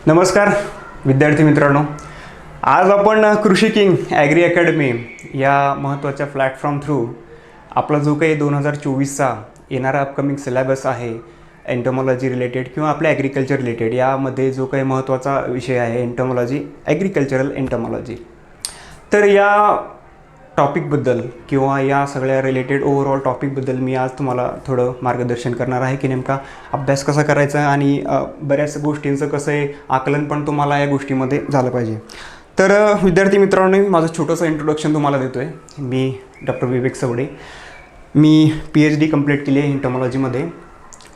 नमस्कार विद्यार्थी मित्रांनो, आज आपण कृषी किंग ॲग्री अकॅडमी या महत्त्वाच्या प्लॅटफॉर्म थ्रू आपला जो काही 2024चा येणारा अपकमिंग सिलेबस आहे एंटोमॉलॉजी रिलेटेड किंवा आपल्या ॲग्रिकल्चर रिलेटेड यामध्ये जो काही महत्त्वाचा विषय आहे एंटोमॉलॉजी, ॲग्रिकल्चरल एंटोमॉलॉजी, तर या टॉपिकबद्दल किंवा या सगळ्या रिलेटेड ओव्हरऑल टॉपिकबद्दल मी आज तुम्हाला थोडं मार्गदर्शन करणार आहे की नेमका अभ्यास कसा करायचा आणि बऱ्याच गोष्टींचं कसं आहे आकलन पण तुम्हाला या गोष्टीमध्ये झालं पाहिजे. तर विद्यार्थी मित्रांनो, माझं छोटंसं इंट्रोडक्शन तुम्हाला देतो आहे. मी डॉक्टर विवेक सवडे, मी PhD कंप्लीट केली आहे एंटोमॉलॉजीमध्ये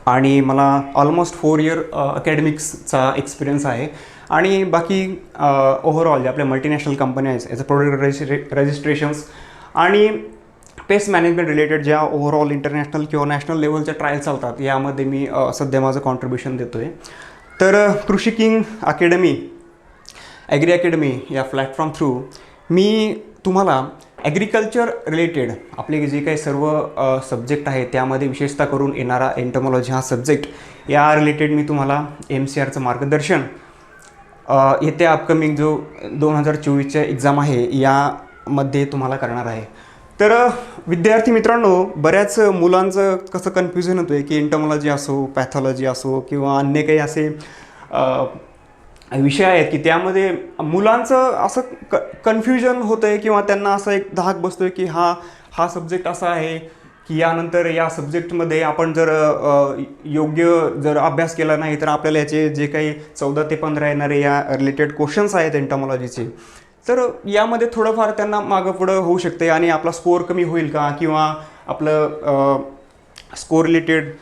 आणि मला ऑलमोस्ट 4 इयर अकॅडमिक्सचा एक्सपिरियन्स आहे. आणि बाकी ओव्हरऑल जे आपल्या मल्टीनॅशनल कंपन्या आहेत याचं प्रोडक्ट रजिस्ट्रेशन्स आणि पेस्ट मॅनेजमेंट रिलेटेड ज्या ओव्हरऑल इंटरनॅशनल किंवा नॅशनल लेवलच्या ट्रायल चालतात यामध्ये मी सध्या माझं कॉन्ट्रीब्युशन देतो आहे. तर कृषी किंग अकॅडमी, ॲग्री अकॅडमी या प्लॅटफॉर्म थ्रू मी तुम्हाला ॲग्रिकल्चर रिलेटेड आपले जे काही सर्व सब्जेक्ट आहेत त्यामध्ये विशेषतः करून येणारा एंटोमॉलॉजी हा सब्जेक्ट या रिलेटेड मी तुम्हाला MCRचं मार्गदर्शन येत्या अपकमिंग जो 2024च्या एक्झाम आहे यामध्ये तुम्हाला करणार आहे. तर विद्यार्थी मित्रांनो, बऱ्याच मुलांचं कसं कन्फ्युजन होतं आहे की एंटोमॉलॉजी असो, पॅथॉलॉजी असो किंवा अन्य काही असे विषय आहेत की त्यामध्ये मुलांचं असं कन्फ्युजन होतं आहे किंवा त्यांना असं एक धाक बसतो आहे की हा सब्जेक्ट असा आहे की यानंतर या सब्जेक्टमध्ये आपण योग्य जर अभ्यास केला नाही तर आपल्याला याचे जे काही 14 ते 15 येणारे या रिलेटेड क्वेश्चन्स आहेत एंटोमॉलॉजीचे, तर यामध्ये थोडंफार त्यांना मागं पुढं होऊ शकते आणि आपला स्कोअर कमी होईल का किंवा आपलं स्कोअर रिलेटेड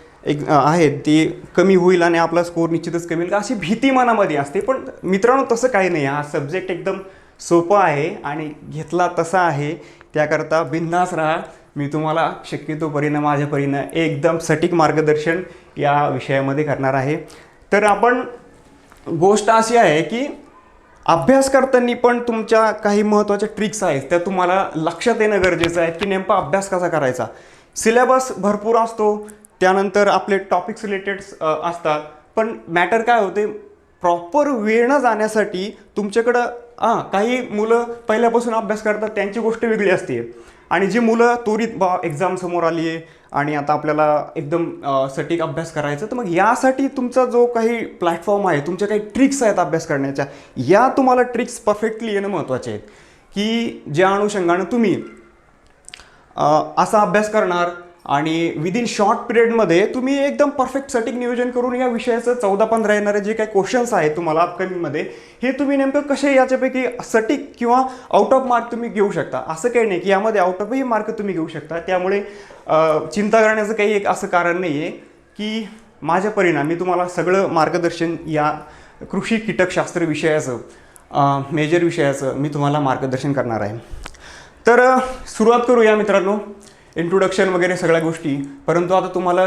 आहेत ती कमी होईल आणि आपला स्कोअर निश्चितच कमी होईल का अशी भीती मनामध्ये असते. पण मित्रांनो, तसं काही नाही. हा सब्जेक्ट एकदम सोपा आहे आणि घेतला तसा आहे. त्याकरता बिनधास्त राहा. मी तुम्हाला शक्यतो माझ्या परीनं एकदम सटीक मार्गदर्शन या विषयामध्ये करणार आहे. तर आपण गोष्ट अशी आहे की अभ्यास करताना पण तुमच्या काही महत्त्वाच्या ट्रिक्स आहेत त्या तुम्हाला लक्षात येणं गरजेचं आहे की नेमका अभ्यास कसा करायचा. सिलेबस भरपूर असतो, त्यानंतर आपले टॉपिक्स रिलेटेड असतात, पण मॅटर काय होते प्रॉपर वेळ न जाण्यासाठी तुमच्याकडं काही मुलं पहिल्यापासून अभ्यास करतात त्यांची गोष्ट वेगळी असते आणि जी मुलं त्वरित एक्झाम समोर आली आहे आणि आता आपल्याला एकदम सटीक अभ्यास करायचा, तर मग यासाठी तुमचा जो काही प्लॅटफॉर्म आहे, तुमच्या काही ट्रिक्स आहेत अभ्यास करण्याच्या, या तुम्हाला ट्रिक्स परफेक्टली येणं महत्त्वाचे आहेत की ज्या अनुषंगानं तुम्ही असा अभ्यास करणार आणि विदिन शॉर्ट पिरियडमध्ये तुम्ही एकदम परफेक्ट सटीक नियोजन करून या विषयाचं 14-15 येणारे जे काही क्वेश्चन्स आहेत तुम्हाला अपकमिंगमध्ये हे तुम्ही नेमकं कसे याच्यापैकी सटीक किंवा आउट ऑफ मार्क तुम्ही घेऊ शकता. असं काही नाही की यामध्ये आउट ऑफही मार्क तुम्ही घेऊ शकता. त्यामुळे चिंता करण्याचं काही एक असं कारण नाही आहे की माझ्या परिणामी तुम्हाला सगळं मार्गदर्शन या कृषी कीटकशास्त्र विषयाचं मेजर विषयाचं मी तुम्हाला मार्गदर्शन करणार आहे. तर सुरुवात करूया मित्रांनो, इंट्रोडक्शन वगैरे सगळ्या गोष्टी. परंतु आता तुम्हाला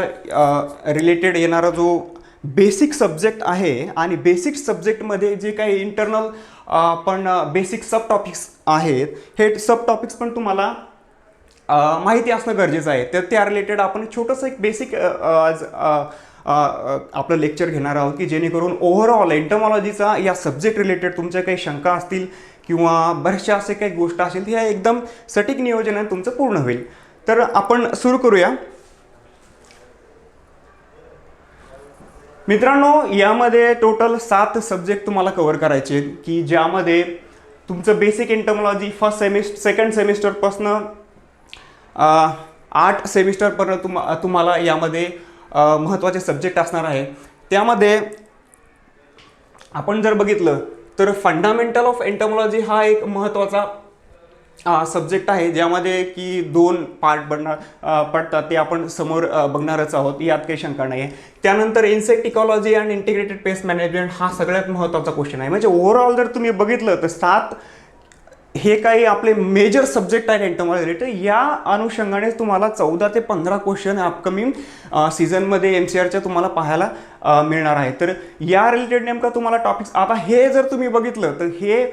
रिलेटेड येणारा जो बेसिक सब्जेक्ट आहे आणि बेसिक सब्जेक्टमध्ये जे काही इंटरनल पण बेसिक सब टॉपिक्स आहेत हे सब टॉपिक्स पण तुम्हाला माहिती असणं गरजेचं आहे. तर त्या रिलेटेड आपण छोटंसं एक बेसिक आज आपलं लेक्चर घेणार आहोत की जेणेकरून ओव्हरऑल एंटोमॉलॉजीचा या सब्जेक्ट रिलेटेड तुमच्या काही शंका असतील किंवा बऱ्याचशा असे काही गोष्ट असेल ह्या एकदम सटीक नियोजनाने तुमचं पूर्ण होईल. तर आपण सुरू करूया मित्रांनो. यामध्ये टोटल 7 सब्जेक्ट तुम्हाला कव्हर करायचे की ज्यामध्ये तुमचं बेसिक एंटोमॉलॉजी सेकंड सेमिस्टरपासून 8 सेमिस्टरपर्यंत तुम्हाला यामध्ये महत्त्वाचे सब्जेक्ट असणार आहे. त्यामध्ये आपण जर बघितलं तर फंडामेंटल ऑफ एंटोमॉलॉजी हा एक महत्त्वाचा सब्जेक्ट आहे ज्यामध्ये की 2 पार्ट पडतात, ते आपण समोर बघणारच आहोत, यात काही शंका नाही आहे. त्यानंतर insect ecology and integrated pest management हा सगळ्यात महत्त्वाचा क्वेश्चन आहे. म्हणजे ओव्हरऑल जर तुम्ही बघितलं तर 7 हे काही आपले मेजर सब्जेक्ट आहेत एंटोमॉलॉजी रिलेटेड. या अनुषंगाने तुम्हाला 14 ते 15 क्वेश्चन अपकमिंग सीझनमध्ये MCRच्या तुम्हाला पाहायला मिळणार आहे. तर या रिलेटेड नेमका तुम्हाला टॉपिक्स, आता हे जर तुम्ही बघितलं तर हे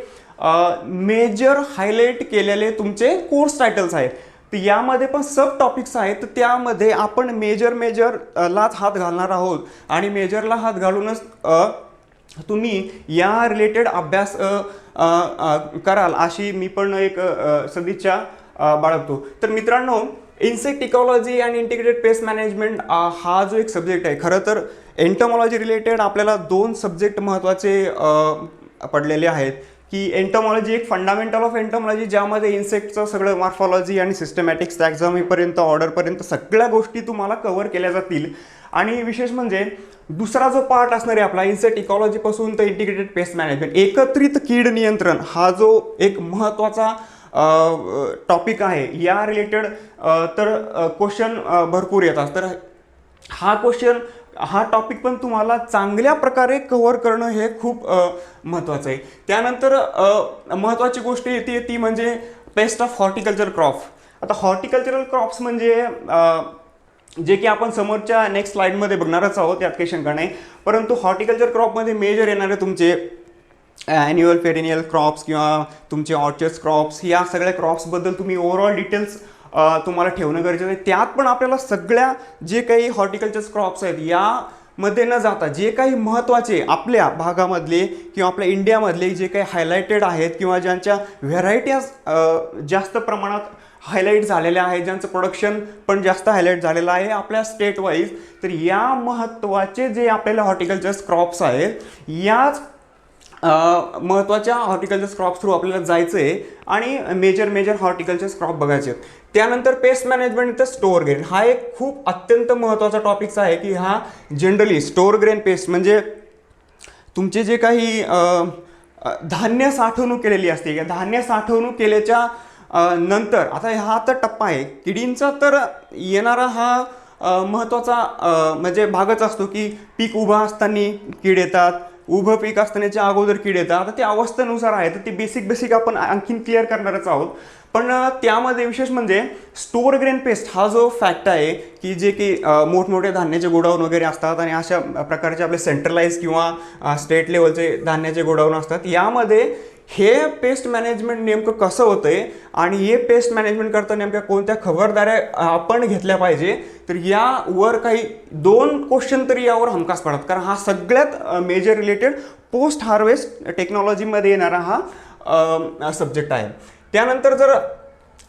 मेजर हायलाईट केलेले तुमचे कोर्स टायटल्स आहेत. तर यामध्ये पण सब टॉपिक्स आहेत, तर त्यामध्ये आपण मेजरलाच हात घालणार आहोत आणि मेजरला हात घालूनच तुम्ही या रिलेटेड अभ्यास कराल अशी मी पण एक सदिच्छा बाळगतो. तर मित्रांनो, इन्सेक्ट इकॉलॉजी आणि इंटिग्रेटेड पेस्ट मॅनेजमेंट हा जो एक सब्जेक्ट आहे, खरं तर एंटोमॉलॉजी रिलेटेड आपल्याला 2 सब्जेक्ट महत्त्वाचे पडलेले आहेत. की एंटोमॉलॉजी एक फंडामेंटल ऑफ एंटोमॉलॉजी, ज्यामध्ये इन्सेक्टचं सगळं मॉर्फॉलॉजी आणि सिस्टमॅटिक्स टॅक्झॉनॉमीपर्यंत ऑर्डरपर्यंत सगळ्या गोष्टी तुम्हाला कव्हर केल्या जातील. आणि विशेष म्हणजे दुसरा जो पार्ट असणार आहे आपला इन्सेक्ट इकॉलॉजीपासून तर इंटिग्रेटेड पेस्ट मॅनेजमेंट, एकत्रित कीड नियंत्रण, हा जो एक महत्त्वाचा टॉपिक आहे या रिलेटेड तर क्वेश्चन भरपूर येतात. तर हा टॉपिक पण तुम्हाला चांगल्या प्रकारे कव्हर करणं हे खूप महत्त्वाचं आहे. त्यानंतर महत्त्वाची गोष्ट येते ती म्हणजे पेस्ट ऑफ हॉर्टिकल्चर क्रॉप. आता हॉर्टिकल्चरल क्रॉप्स म्हणजे जे की आपण समोरच्या नेक्स्ट स्लाइडमध्ये बघणारच आहोत, यात काही शंका नाही. परंतु हॉर्टिकल्चर क्रॉपमध्ये मेजर येणारे तुमचे ॲन्युअल पेरिनियल क्रॉप्स किंवा तुमचे ऑर्चर्ड्स क्रॉप्स, या सगळ्या क्रॉप्सबद्दल तुम्ही ओव्हरऑल डिटेल्स तुम्हाला ठेवणं गरजेचं आहे. त्यात पण आपल्याला सगळ्या जे काही हॉर्टिकल्चर क्रॉप्स आहेत यामध्ये न जाता जे काही महत्त्वाचे आपल्या भागामधले किंवा आपल्या इंडियामधले जे काही हायलाइटेड आहेत किंवा ज्यांच्या व्हेरायटीज जास्त प्रमाणात हायलाईट झालेल्या आहेत, ज्यांचं प्रोडक्शन पण जास्त हायलाईट झालेलं आहे आपल्या स्टेट वाईज, तर या महत्त्वाचे जे आपल्याला हॉर्टिकल्चर क्रॉप्स आहेत याच महत्त्वाच्या हॉर्टिकल्चर क्रॉप थ्रू आपल्याला जायचं आहे आणि मेजर हॉर्टिकल्चर क्रॉप बघायचे आहेत. त्यानंतर पेस्ट मॅनेजमेंट तर स्टोअर ग्रेन, हा एक खूप अत्यंत महत्त्वाचा टॉपिक्स आहे की हा जनरली स्टोअर ग्रेन पेस्ट म्हणजे तुमचे जे काही धान्य साठवणूक केलेली असते, धान्य साठवणूक केल्याच्या नंतर आता हा तर टप्पा आहे किडींचा, तर येणारा हा महत्त्वाचा म्हणजे भागच असतो की पीक उभा असताना कीड येतात, उभं पीक असतानाच्या अगोदर कीड येतात. आता ते अवस्थेनुसार आहे, तर ती बेसिक आपण आणखीन क्लिअर करणारच आहोत. पण त्यामध्ये विशेष म्हणजे स्टोअर ग्रेन पेस्ट हा जो फॅक्ट आहे की जे की मोठमोठे धान्याचे गोडाऊन वगैरे असतात आणि अशा प्रकारचे आपले सेंट्रलाइज किंवा स्टेट लेवलचे धान्याचे गोडाऊन असतात, यामध्ये हे पेस्ट मॅनेजमेंट नेमकं कसं होतंय आणि हे पेस्ट मॅनेजमेंट करताना नेमक्या कोणत्या खबरदाऱ्या आपण घेतल्या पाहिजे, तर यावर काही 2 क्वेश्चन तरी यावर हमखास पडतात. कारण हा सगळ्यात मेजर रिलेटेड पोस्ट हार्वेस्ट टेक्नॉलॉजीमध्ये येणारा हा सब्जेक्ट आहे. त्यानंतर जर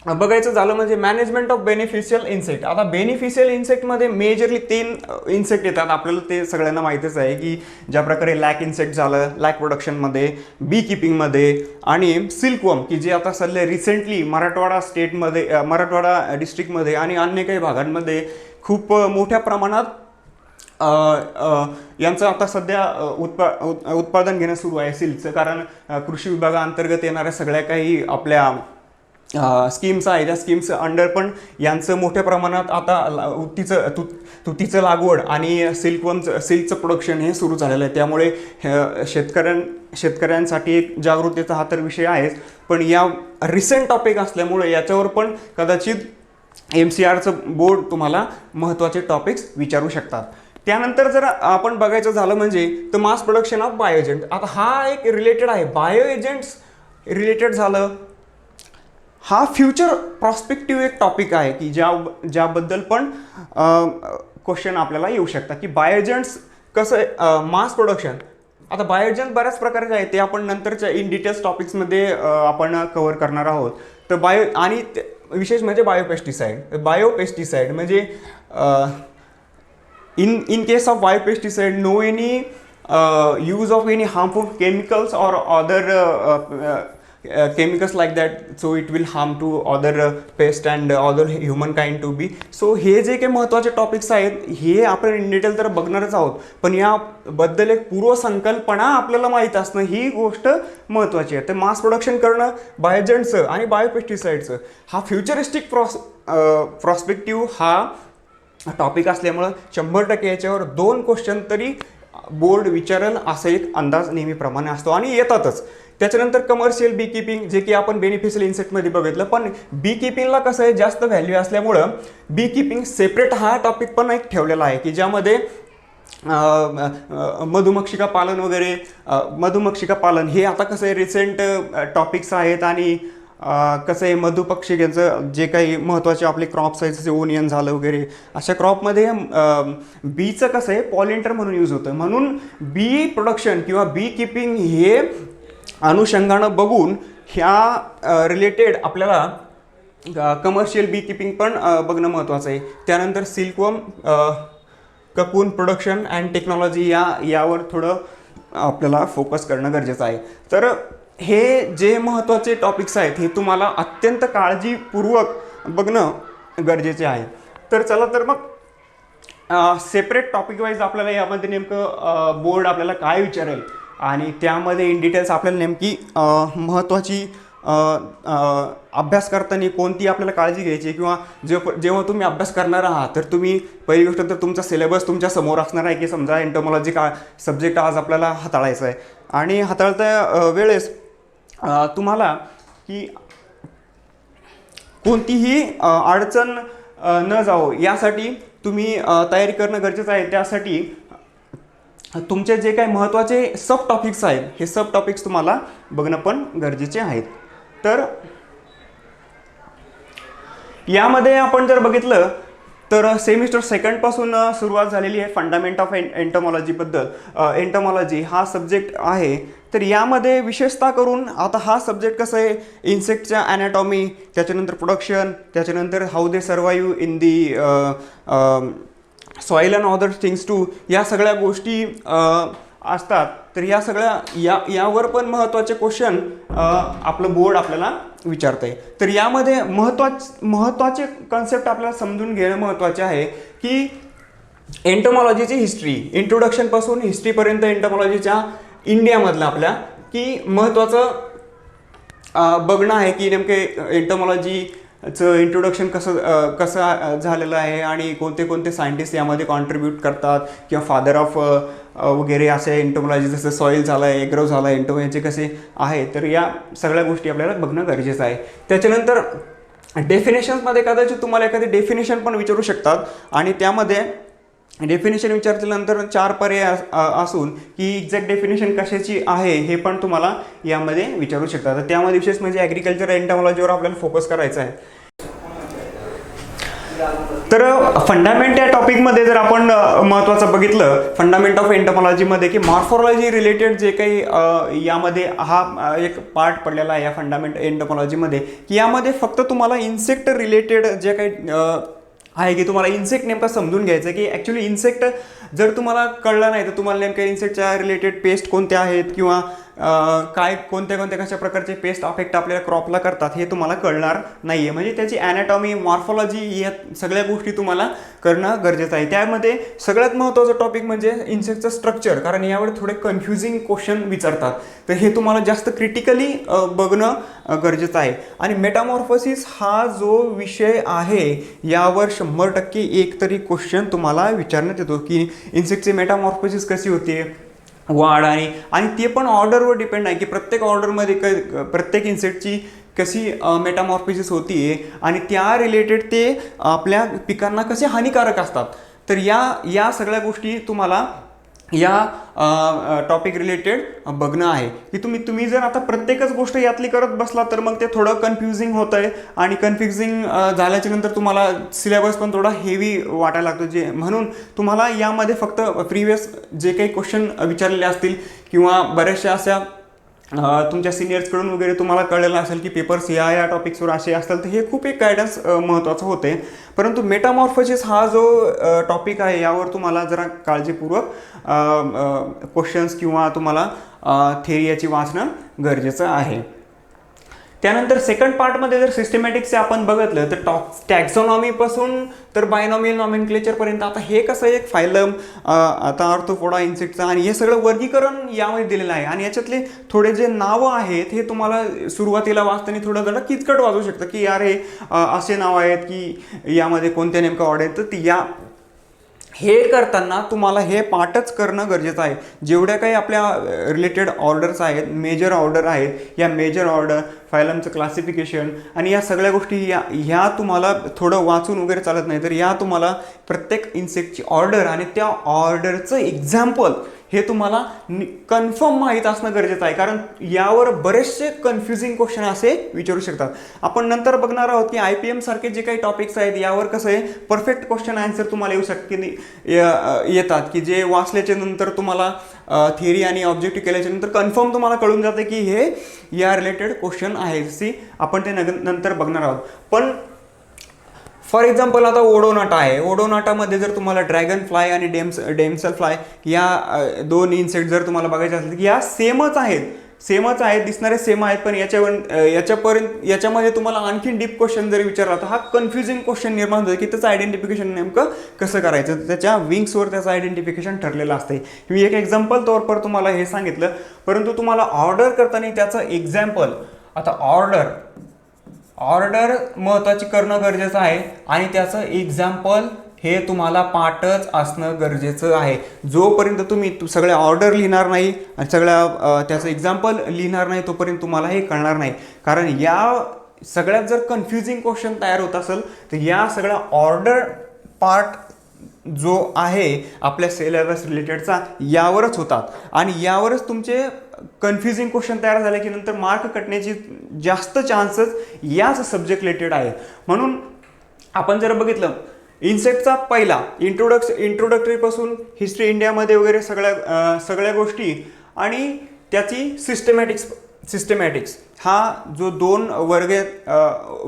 बघायचं झालं म्हणजे मॅनेजमेंट ऑफ बेनिफिशियल इन्सेक्ट. आता बेनिफिशियल इन्सेक्टमध्ये मेजरली 3 इन्सेक्ट येतात, आपल्याला ते सगळ्यांना माहितीच आहे की ज्या प्रकारे लॅक इन्सेक्ट झालं लॅक प्रोडक्शनमध्ये, बी किपिंगमध्ये, आणि सिल्कवर्म की जे आता सध्या रिसेंटली मराठवाडा स्टेटमध्ये, मराठवाडा डिस्ट्रिक्टमध्ये आणि अन्य काही भागांमध्ये खूप मोठ्या प्रमाणात यांचं आता सध्या उत्पादन घेणं सुरू आहे सिल्कचं. कारण कृषी विभागाअंतर्गत येणाऱ्या सगळ्या काही आपल्या स्कीम्स आहे, त्या स्कीम्स अंडर पण यांचं मोठ्या प्रमाणात आता तुतीचं लागवड आणि सिल्कचं प्रोडक्शन हे सुरू झालेलं आहे. त्यामुळे शेतकऱ्यांसाठी एक जागृतीचा हा तर विषय आहेच, पण या रिसेंट टॉपिक असल्यामुळे याच्यावर पण कदाचित MCRचं बोर्ड तुम्हाला महत्त्वाचे टॉपिक्स विचारू शकतात. त्यानंतर जर आपण बघायचं झालं म्हणजे तर mass production of bio agent. आता हा एक रिलेटेड आहे, बायो एजंट्स रिलेटेड झालं, हा फ्युचर प्रॉस्पेक्टिव्ह एक टॉपिक आहे की ज्याबद्दल पण क्वेश्चन आपल्याला येऊ शकतात की बायो एजंट्स कसं मास प्रोडक्शन. आता बायो एजंट बऱ्याच प्रकारचे आहेत, ते आपण नंतरच्या इन डिटेल्स टॉपिक्समध्ये आपण कव्हर करणार आहोत. तर आणि विशेष म्हणजे बायोपेस्टिसाइड म्हणजे in case of biopesticide, no any use of any harmful chemicals or other chemicals like that, so it will harm to other pest and other humankind to be. So हे जे काही महत्त्वाचे टॉपिक्स आहेत हे आपण in detail तर बघणारच आहोत, पण याबद्दल एक पूर्वसंकल्पना आपल्याला माहीत असणं ही गोष्ट महत्त्वाची आहे. तर मास प्रोडक्शन करणं बायोएजंट्सचं आणि बायोपेस्टिसाइडचं हा फ्युचरिस्टिक प्रॉस्पेक्टिव्ह हा टॉपिक असल्यामुळं 100% याच्यावर 2 क्वेश्चन तरी बोर्ड विचारेल असा एक अंदाज नेहमीप्रमाणे असतो आणि येतातच. त्याच्यानंतर कमर्शियल बी किपिंग जे की आपण बेनिफिशियल इन्सेक्टमध्ये बघितलं, पण बी किपिंगला कसं आहे जास्त व्हॅल्यू असल्यामुळं बी किपिंग सेपरेट हा टॉपिक पण एक ठेवलेला आहे की ज्यामध्ये मधुमक्षिका पालन वगैरे, मधुमक्षिका पालन हे आता कसं आहे रिसेंट टॉपिक्स आहेत आणि कसं आहे मधुपक्षिकांचं जे काही महत्त्वाचे आपले क्रॉप्स आहेत जसे ओनियन झालं वगैरे अशा क्रॉपमध्ये बीचं कसं आहे पॉलिनेटर म्हणून यूज होतं. म्हणून बी प्रोडक्शन किंवा बी किपिंग हे अनुषंगानं बघून ह्या रिलेटेड आपल्याला कमर्शियल बी किपिंग पण बघणं महत्त्वाचं आहे. त्यानंतर silkworm cocoon production and technology यावर थोडं आपल्याला फोकस करणं गरजेचं आहे. तर हे जे महत्त्वाचे टॉपिक्स आहेत हे तुम्हाला अत्यंत काळजीपूर्वक बघणं गरजेचे आहे. तर चला तर मग सेपरेट टॉपिक वाईज आपल्याला यामध्ये नेमकं बोर्ड आपल्याला काय विचारेल आणि त्यामध्ये इन डिटेल्स आपल्याला नेमकी महत्त्वाची अभ्यास करताना कोणती आपल्याला काळजी घ्यायची किंवा जेव्हा तुम्ही अभ्यास करणार आहात तर तुम्ही पहिली गोष्ट तर तुमचा सिलेबस तुमच्या समोर असणार आहे की समजा एंटोमॉलॉजी सब्जेक्ट आज आपल्याला हाताळायचा आहे आणि हाताळता वेळेस तुम्हाला की कोणतीही अडचण न जावो यासाठी तुम्ही तयारी करणं गरजेचं आहे. त्यासाठी तुमचे जे काही महत्त्वाचे सब टॉपिक्स आहेत हे सब टॉपिक्स तुम्हाला बघणं पण गरजेचे आहेत. तर यामध्ये आपण जर बघितलं तर सेमिस्टर सेकंडपासून सुरुवात झालेली आहे फंडामेंट ऑफ एंटोमॉलॉजीबद्दल. एंटोमॉलॉजी हा सब्जेक्ट आहे. तर यामध्ये विशेषतः करून आता हा सब्जेक्ट कसं आहे इन्सेक्टच्या ॲनाटॉमी, त्याच्यानंतर प्रोडक्शन, त्याच्यानंतर how they survive in the soil and other things to या सगळ्या गोष्टी असतात. तर या सगळ्या यावर पण महत्त्वाचे क्वेश्चन आपलं बोर्ड आपल्याला विचारतं आहे. तर यामध्ये महत्त्वाचे कन्सेप्ट आपल्याला समजून घेणं महत्त्वाचे आहे की एंटोमॉलॉजीची हिस्ट्री इंट्रोडक्शनपासून हिस्ट्रीपर्यंत एंटोमॉलॉजीच्या इंडियामधलं आपल्या की महत्त्वाचं बघणं आहे की नेमके एंटोमॉलॉजीचं इंट्रोडक्शन कसं झालेलं आहे आणि कोणते सायंटिस्ट यामध्ये कॉन्ट्रीब्यूट करतात किंवा फादर ऑफ वगैरे असे एंटोमॉलॉजी जसं सॉईल झालं आहे एग्रो झालं आहे एंटोमॉलॉजी कसे आहे. तर या सगळ्या गोष्टी आपल्याला बघणं गरजेचं आहे. त्याच्यानंतर डेफिनेशन्समध्ये कदाचित तुम्हाला एखादी डेफिनेशन पण विचारू शकतात आणि त्यामध्ये डेफिनेशन विचारल्यानंतर 4 पर्याय असून की एक्झॅक्ट डेफिनेशन कशाची आहे हे पण तुम्हाला यामध्ये विचारू शकतात. तर त्यामध्ये विशेष म्हणजे ॲग्रिकल्चर एंटोमॉलॉजीवर आपल्याला फोकस करायचा आहे. तर फंडामेंट या टॉपिकमध्ये जर आपण महत्त्वाचं बघितलं फंडामेंट ऑफ एंटोमॉलॉजीमध्ये की मॉर्फोलॉजी रिलेटेड जे काही यामध्ये हा एक पार्ट पडलेला आहे या फंडामेंट एंटोमॉलॉजीमध्ये की यामध्ये फक्त तुम्हाला इन्सेक्ट रिलेटेड जे काही आहे की तुम्हाला इन्सेक्ट नेमका समजून घ्यायचं की ॲक्च्युली इन्सेक्ट जर तुम्हाला कळलं नाही तर तुम्हाला नेमक्या इन्सेक्टच्या रिलेटेड पेस्ट कोणत्या आहेत किंवा काय कोणत्या कशा प्रकारचे पेस्ट अफेक्ट आपल्या क्रॉपला करतात हे तुम्हाला कळणार नाही आहे. म्हणजे त्याची ॲनाटॉमी मॉर्फॉलॉजी या सगळ्या गोष्टी तुम्हाला करणं गरजेचं आहे. त्यामध्ये सगळ्यात महत्त्वाचं टॉपिक म्हणजे इन्सेक्टचं स्ट्रक्चर, कारण यावर थोडे कन्फ्युजिंग क्वेश्चन विचारतात. तर हे तुम्हाला जास्त क्रिटिकली बघणं गरजेचं आहे. आणि मेटामॉर्फोसिस हा जो विषय आहे यावर 100% एक तरी क्वेश्चन तुम्हाला विचारण्यात येतो की इन्सेक्टची मेटामॉर्फोसिस कशी होते वाढ आणि ते पण ऑर्डरवर डिपेंड आहे की प्रत्येक ऑर्डरमध्ये प्रत्येक इन्सेक्टची कशी मेटामॉर्फोसिस होती आणि त्या रिलेटेड ते आपल्या पिकांना कसे हानिकारक असतात. तर या सगळ्या गोष्टी तुम्हाला या टॉपिक रिलेटेड बघणं आहे की तुम्ही जर आता प्रत्येकच गोष्ट यातली करत बसला तर मग ते थोडं कन्फ्युजिंग होतं आहे आणि कन्फ्युजिंग झाल्याच्या नंतर तुम्हाला सिलेबस पण थोडा हेवी वाटायला लागतो. जे म्हणून तुम्हाला यामध्ये फक्त प्रिव्हियस जे काही क्वेश्चन विचारलेले असतील किंवा बऱ्याचशा अशा तुमच्या सिनियर्सकडून वगैरे तुम्हाला कळलेलं असेल की पेपर्स या टॉपिक्सवर असे असतील तर हे खूप एक गायडन्स महत्त्वाचं होते. परंतु मेटामॉर्फोसिस हा जो टॉपिक आहे यावर तुम्हाला जरा काळजीपूर्वक क्वेश्चन्स किंवा तुम्हाला थेरी याची वाचणं गरजेचं आहे. त्यानंतर सेकंड पार्टमध्ये जर सिस्टमॅटिक्सचे आपण बघितलं तर टॅक्झॉनॉमीपासून तर बायनॉमियल नॉमेनक्लेचरपर्यंत आता हे कसं एक फायलम आता आर्थ्रोपोडा इन्सेक्टचा आणि हे सगळं वर्गीकरण यामध्ये दिलेलं आहे आणि याच्यातले थोडे जे नावं आहेत हे तुम्हाला सुरुवातीला वाचताना थोडं जरा किचकट वाजू शकतं की यार हे असे नाव आहेत की यामध्ये कोणत्या नेमकं ऑर्डर आहेत. तर हे करताना तुम्हाला हे पाठच करणं गरजेचं आहे. जेवढ्या काही आपल्या रिलेटेड ऑर्डर्स आहेत मेजर ऑर्डर आहेत या मेजर ऑर्डर फायलमचं क्लासिफिकेशन आणि या सगळ्या गोष्टी ह्या तुम्हाला थोडं वाचून वगैरे चालत नाही. तर या तुम्हाला प्रत्येक इन्सेक्टची ऑर्डर आणि त्या ऑर्डरचं एक्झाम्पल हे तुम्हाला कन्फर्म माहीत असणं गरजेचं आहे, कारण यावर बरेचसे कन्फ्युजिंग क्वेश्चन असे विचारू शकतात. आपण नंतर बघणार आहोत की IPM सारखे जे काही टॉपिक्स आहेत यावर कसं आहे परफेक्ट क्वेश्चन आन्सर तुम्हाला येतात, की जे वाचल्याच्या नंतर तुम्हाला थिअरी आणि ऑब्जेक्टिव्ह केल्याच्या नंतर कन्फर्म तुम्हाला कळून जाते की हे या रिलेटेड क्वेश्चन आहे. जशी आपण ते नंतर बघणार आहोत. पण फॉर एक्झाम्पल आता ओडोनाटा आहे. ओडोनाटामध्ये जर तुम्हाला ड्रॅगन फ्लाय आणि डेमसल फ्लाय या दोन इन्सेक्ट जर तुम्हाला बघायचे असेल की या सेमच आहेत, दिसणारे सेम आहेत, पण याच्यामध्ये तुम्हाला आणखीन डीप क्वेश्चन जर विचारला तर हा कन्फ्युजिंग क्वेश्चन निर्माण होतो की त्याचं आयडेंटिफिकेशन नेमकं कसं करायचं. त्याच्या विंग्सवर त्याचं आयडेंटिफिकेशन ठरलेलं असते. मी एक एक्झाम्पल तौर तुम्हाला हे सांगितलं, परंतु तुम्हाला ऑर्डर करताना त्याचं एक्झाम्पल, आता ऑर्डर महत्त्वाची करणं गरजेचं आहे आणि त्याचं एक्झाम्पल हे तुम्हाला पाठच असणं गरजेचं आहे. जोपर्यंत तुम्ही सगळ्या ऑर्डर लिहिणार नाही आणि त्याचं एक्झाम्पल लिहिणार नाही तोपर्यंत तुम्हाला हे कळणार नाही. कारण या सगळ्यात जर कन्फ्युजिंग क्वेश्चन तयार होत असेल तर या सगळ्या ऑर्डर पार्ट जो आहे आपल्या सिलेबस रिलेटेडचा यावरच होतात आणि यावरच तुमचे कन्फ्युजिंग क्वेश्चन तयार झाले की नंतर मार्क कटण्याची जास्त चान्सेस याच सब्जेक्ट रिलेटेड आहे. म्हणून आपण जर बघितलं इन्सेक्टचा पहिला इंट्रोडक्टरीपासून हिस्ट्री इंडियामध्ये वगैरे सगळ्या गोष्टी आणि त्याची सिस्टमॅटिक्स हा जो 2 वर्गे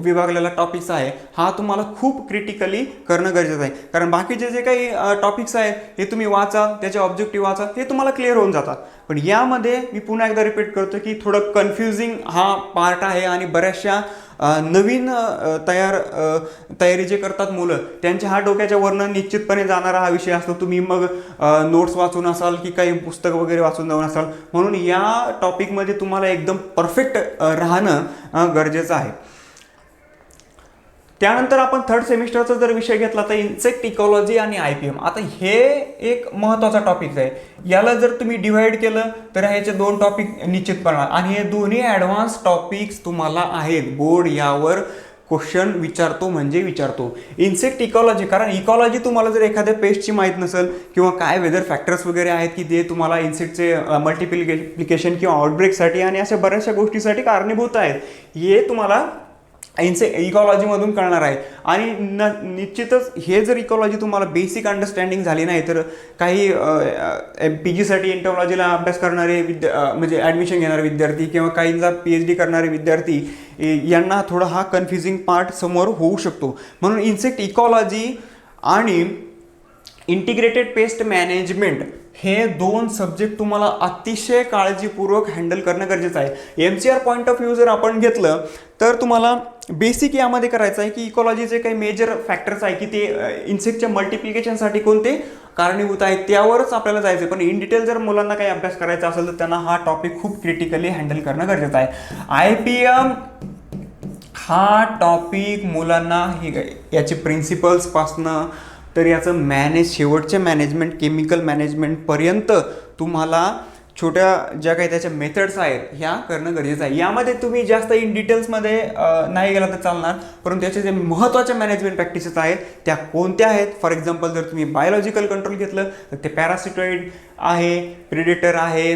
विभागलेला टॉपिक्स आहे हा तुम्हाला खूप क्रिटिकली करणं गरजेचं आहे. कारण बाकीचे जे काही टॉपिक्स आहेत हे तुम्ही वाचा, त्याचे ऑब्जेक्टिव्ह वाचा, हे तुम्हाला क्लिअर होऊन जातात. पण यामध्ये मी पुन्हा एकदा रिपीट करतो की थोडं कन्फ्युजिंग हा पार्ट आहे आणि बऱ्याचशा नवीन तयारी जे करतात मुलं त्यांच्या हा डोक्याच्या वरनं निश्चितपणे जाणारा हा विषय असतो. तुम्ही मग नोट्स वाचून असाल की काही पुस्तक वगैरे वाचून जाऊन असाल, म्हणून या टॉपिकमध्ये तुम्हाला एकदम परफेक्ट राहणं गरजेचं आहे. त्यानंतर आपण 3rd सेमिस्टरचा जर विषय घेतला तर इन्सेक्ट इकॉलॉजी आणि IPM. आता हे एक महत्त्वाचा टॉपिक आहे. याला जर तुम्ही डिव्हाइड केलं तर ह्याचे 2 टॉपिक निश्चित पडणार आणि हे दोन्ही ॲडव्हान्स टॉपिक्स तुम्हाला आहेत. बोर्ड यावर क्वेश्चन विचारतो. इन्सेक्ट इकॉलॉजी, कारण इकॉलॉजी तुम्हाला जर एखाद्या पेस्टची माहीत नसेल किंवा काय वेदर फॅक्टर्स वगैरे आहेत की जे तुम्हाला इन्सेक्टचे मल्टिप्लिकेशन किंवा आउटब्रेकसाठी आणि अशा बऱ्याचशा गोष्टीसाठी कारणीभूत आहेत, हे तुम्हाला इकॉलॉजीमधून कळणार आहे. आणि निश्चितच हे जर इकॉलॉजी तुम्हाला बेसिक अंडरस्टँडिंग झाली नाही तर काही PGसाठी एंटॉलॉजीला अभ्यास करणारे म्हणजे ॲडमिशन घेणारे विद्यार्थी किंवा काहींचा PhD करणारे विद्यार्थी यांना थोडा हा कन्फ्युजिंग पार्ट समोर होऊ शकतो. म्हणून इन्सेक्ट इकॉलॉजी आणि इंटिग्रेटेड पेस्ट मॅनेजमेंट हे 2 सब्जेक्ट तुम्हाला अतिशय काळजीपूर्वक हँडल करणं गरजेचं आहे. MCR पॉईंट ऑफ व्ह्यू जर आपण घेतलं तर तुम्हाला बेसिक यामध्ये करायचं आहे की इकॉलॉजीचे काही मेजर फॅक्टर्स आहे की ते इन्सेक्टच्या मल्टिप्लिकेशनसाठी कोणते कारणीभूत आहेत त्यावरच आपल्याला जायचं आहे. पण इन डिटेल जर मुलांना काही अभ्यास करायचा असेल तर त्यांना हा टॉपिक खूप क्रिटिकली हँडल करणं गरजेचं आहे. IPM हा टॉपिक मुलांना याचे प्रिन्सिपल्सपासनं तर याचं शेवटच्या मॅनेजमेंट, केमिकल मॅनेजमेंटपर्यंत तुम्हाला छोट्या ज्या काही त्याच्या मेथड्स आहेत ह्या करणं गरजेचं आहे. यामध्ये तुम्ही जास्त इन डिटेल्समध्ये नाही गेला तर चालणार, परंतु त्याचे जे महत्त्वाच्या मॅनेजमेंट प्रॅक्टिसेस आहेत त्या कोणत्या आहेत. फॉर एक्झाम्पल जर तुम्ही बायोलॉजिकल कंट्रोल घेतलं तर ते पॅरासिटॉइड आहे, प्रिडेटर आहे,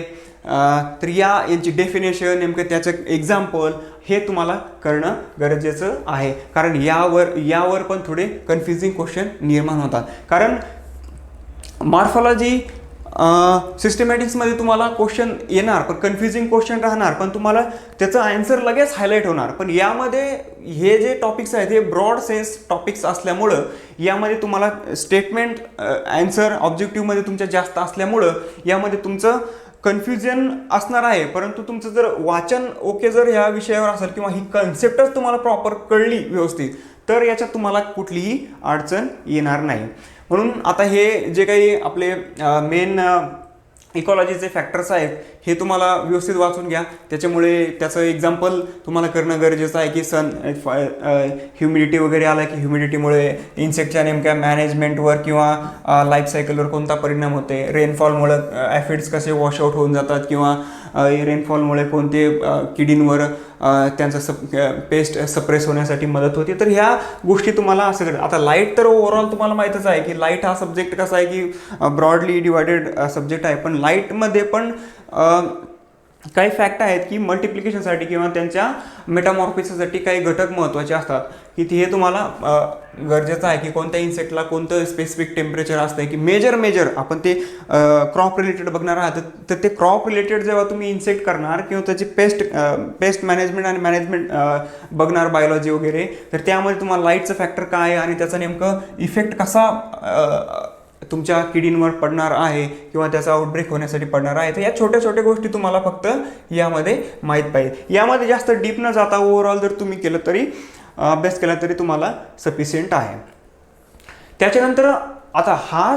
तर यांची डेफिनेशन, नेमकं त्याचं एक्झाम्पल हे तुम्हाला करणं गरजेचं आहे. कारण यावर पण थोडे कन्फ्युजिंग क्वेश्चन निर्माण होतात. कारण मॉर्फॉलॉजी सिस्टमॅटिक्समध्ये तुम्हाला क्वेश्चन येणार पण कन्फ्युजिंग क्वेश्चन राहणार, पण तुम्हाला त्याचं आन्सर लगेच हायलाईट होणार. पण यामध्ये हे जे टॉपिक्स आहेत हे ब्रॉड सेन्स टॉपिक्स असल्यामुळं यामध्ये तुम्हाला स्टेटमेंट आन्सर ऑब्जेक्टिव्हमध्ये तुमच्या जास्त असल्यामुळं यामध्ये तुमचं कन्फ्युजन असणार आहे. परंतु तुमचं जर वाचन ओके जर ह्या विषयावर असेल किंवा ही कन्सेप्टच तुम्हाला प्रॉपर कळली व्यवस्थित तर याच्यात तुम्हाला कुठलीही अडचण येणार नाही. म्हणून आता हे जे काही आपले मेन इकॉलॉजीचे फॅक्टर्स आहेत हे तुम्हाला व्यवस्थित वाचून घ्या. त्याच्यामुळे त्याचं एक्झाम्पल तुम्हाला करणं गरजेचं आहे की ह्युमिडिटी वगैरे आला की ह्युमिडिटीमुळे इन्सेक्टच्या नेमक्या मॅनेजमेंटवर किंवा लाईफ सायकलवर कोणता परिणाम होते, रेनफॉलमुळे ॲफिड्स कसे वॉशआउट होऊन जातात किंवा रेनफॉलमुळे कोणते किडींवर त्यांचं पेस्ट सप्रेस होण्यासाठी मदत होते. तर ह्या गोष्टी तुम्हाला असं करतात. आता लाईट तर ओव्हरऑल तुम्हाला माहीतच आहे की लाईट हा सब्जेक्ट कसा आहे की ब्रॉडली डिवायडेड सब्जेक्ट आहे. पण लाईटमध्ये पण काही फॅक्ट आहेत की मल्टिप्लिकेशनसाठी किंवा त्यांच्या मेटामॉर्फिससाठी काही घटक महत्त्वाचे असतात की हे तुम्हाला गरजेचं आहे की कोणत्या इन्सेक्टला कोणतं स्पेसिफिक टेम्परेचर असतं की मेजर आपण ते क्रॉप रिलेटेड बघणार आहात. तर ते क्रॉप रिलेटेड जेव्हा तुम्ही इन्सेक्ट करणार किंवा त्याची पेस्ट मॅनेजमेंट आणि मॅनेजमेंट बघणार बायोलॉजी वगैरे, तर त्यामध्ये तुम्हाला लाईटचं फॅक्टर काय आहे आणि त्याचा नेमकं इफेक्ट कसा तुमच्या किडींवर पडणार आहे किंवा त्याचा आउटब्रेक होण्यासाठी पडणार आहे. तर या छोट्या छोट्या गोष्टी तुम्हाला फक्त यामध्ये माहीत पाहिजे. यामध्ये जास्त डीप न जाता ओव्हरऑल जर तुम्ही केलं तरी अभ्यास केला तरी तुम्हाला सफिशियंट आहे. त्याच्यानंतर आता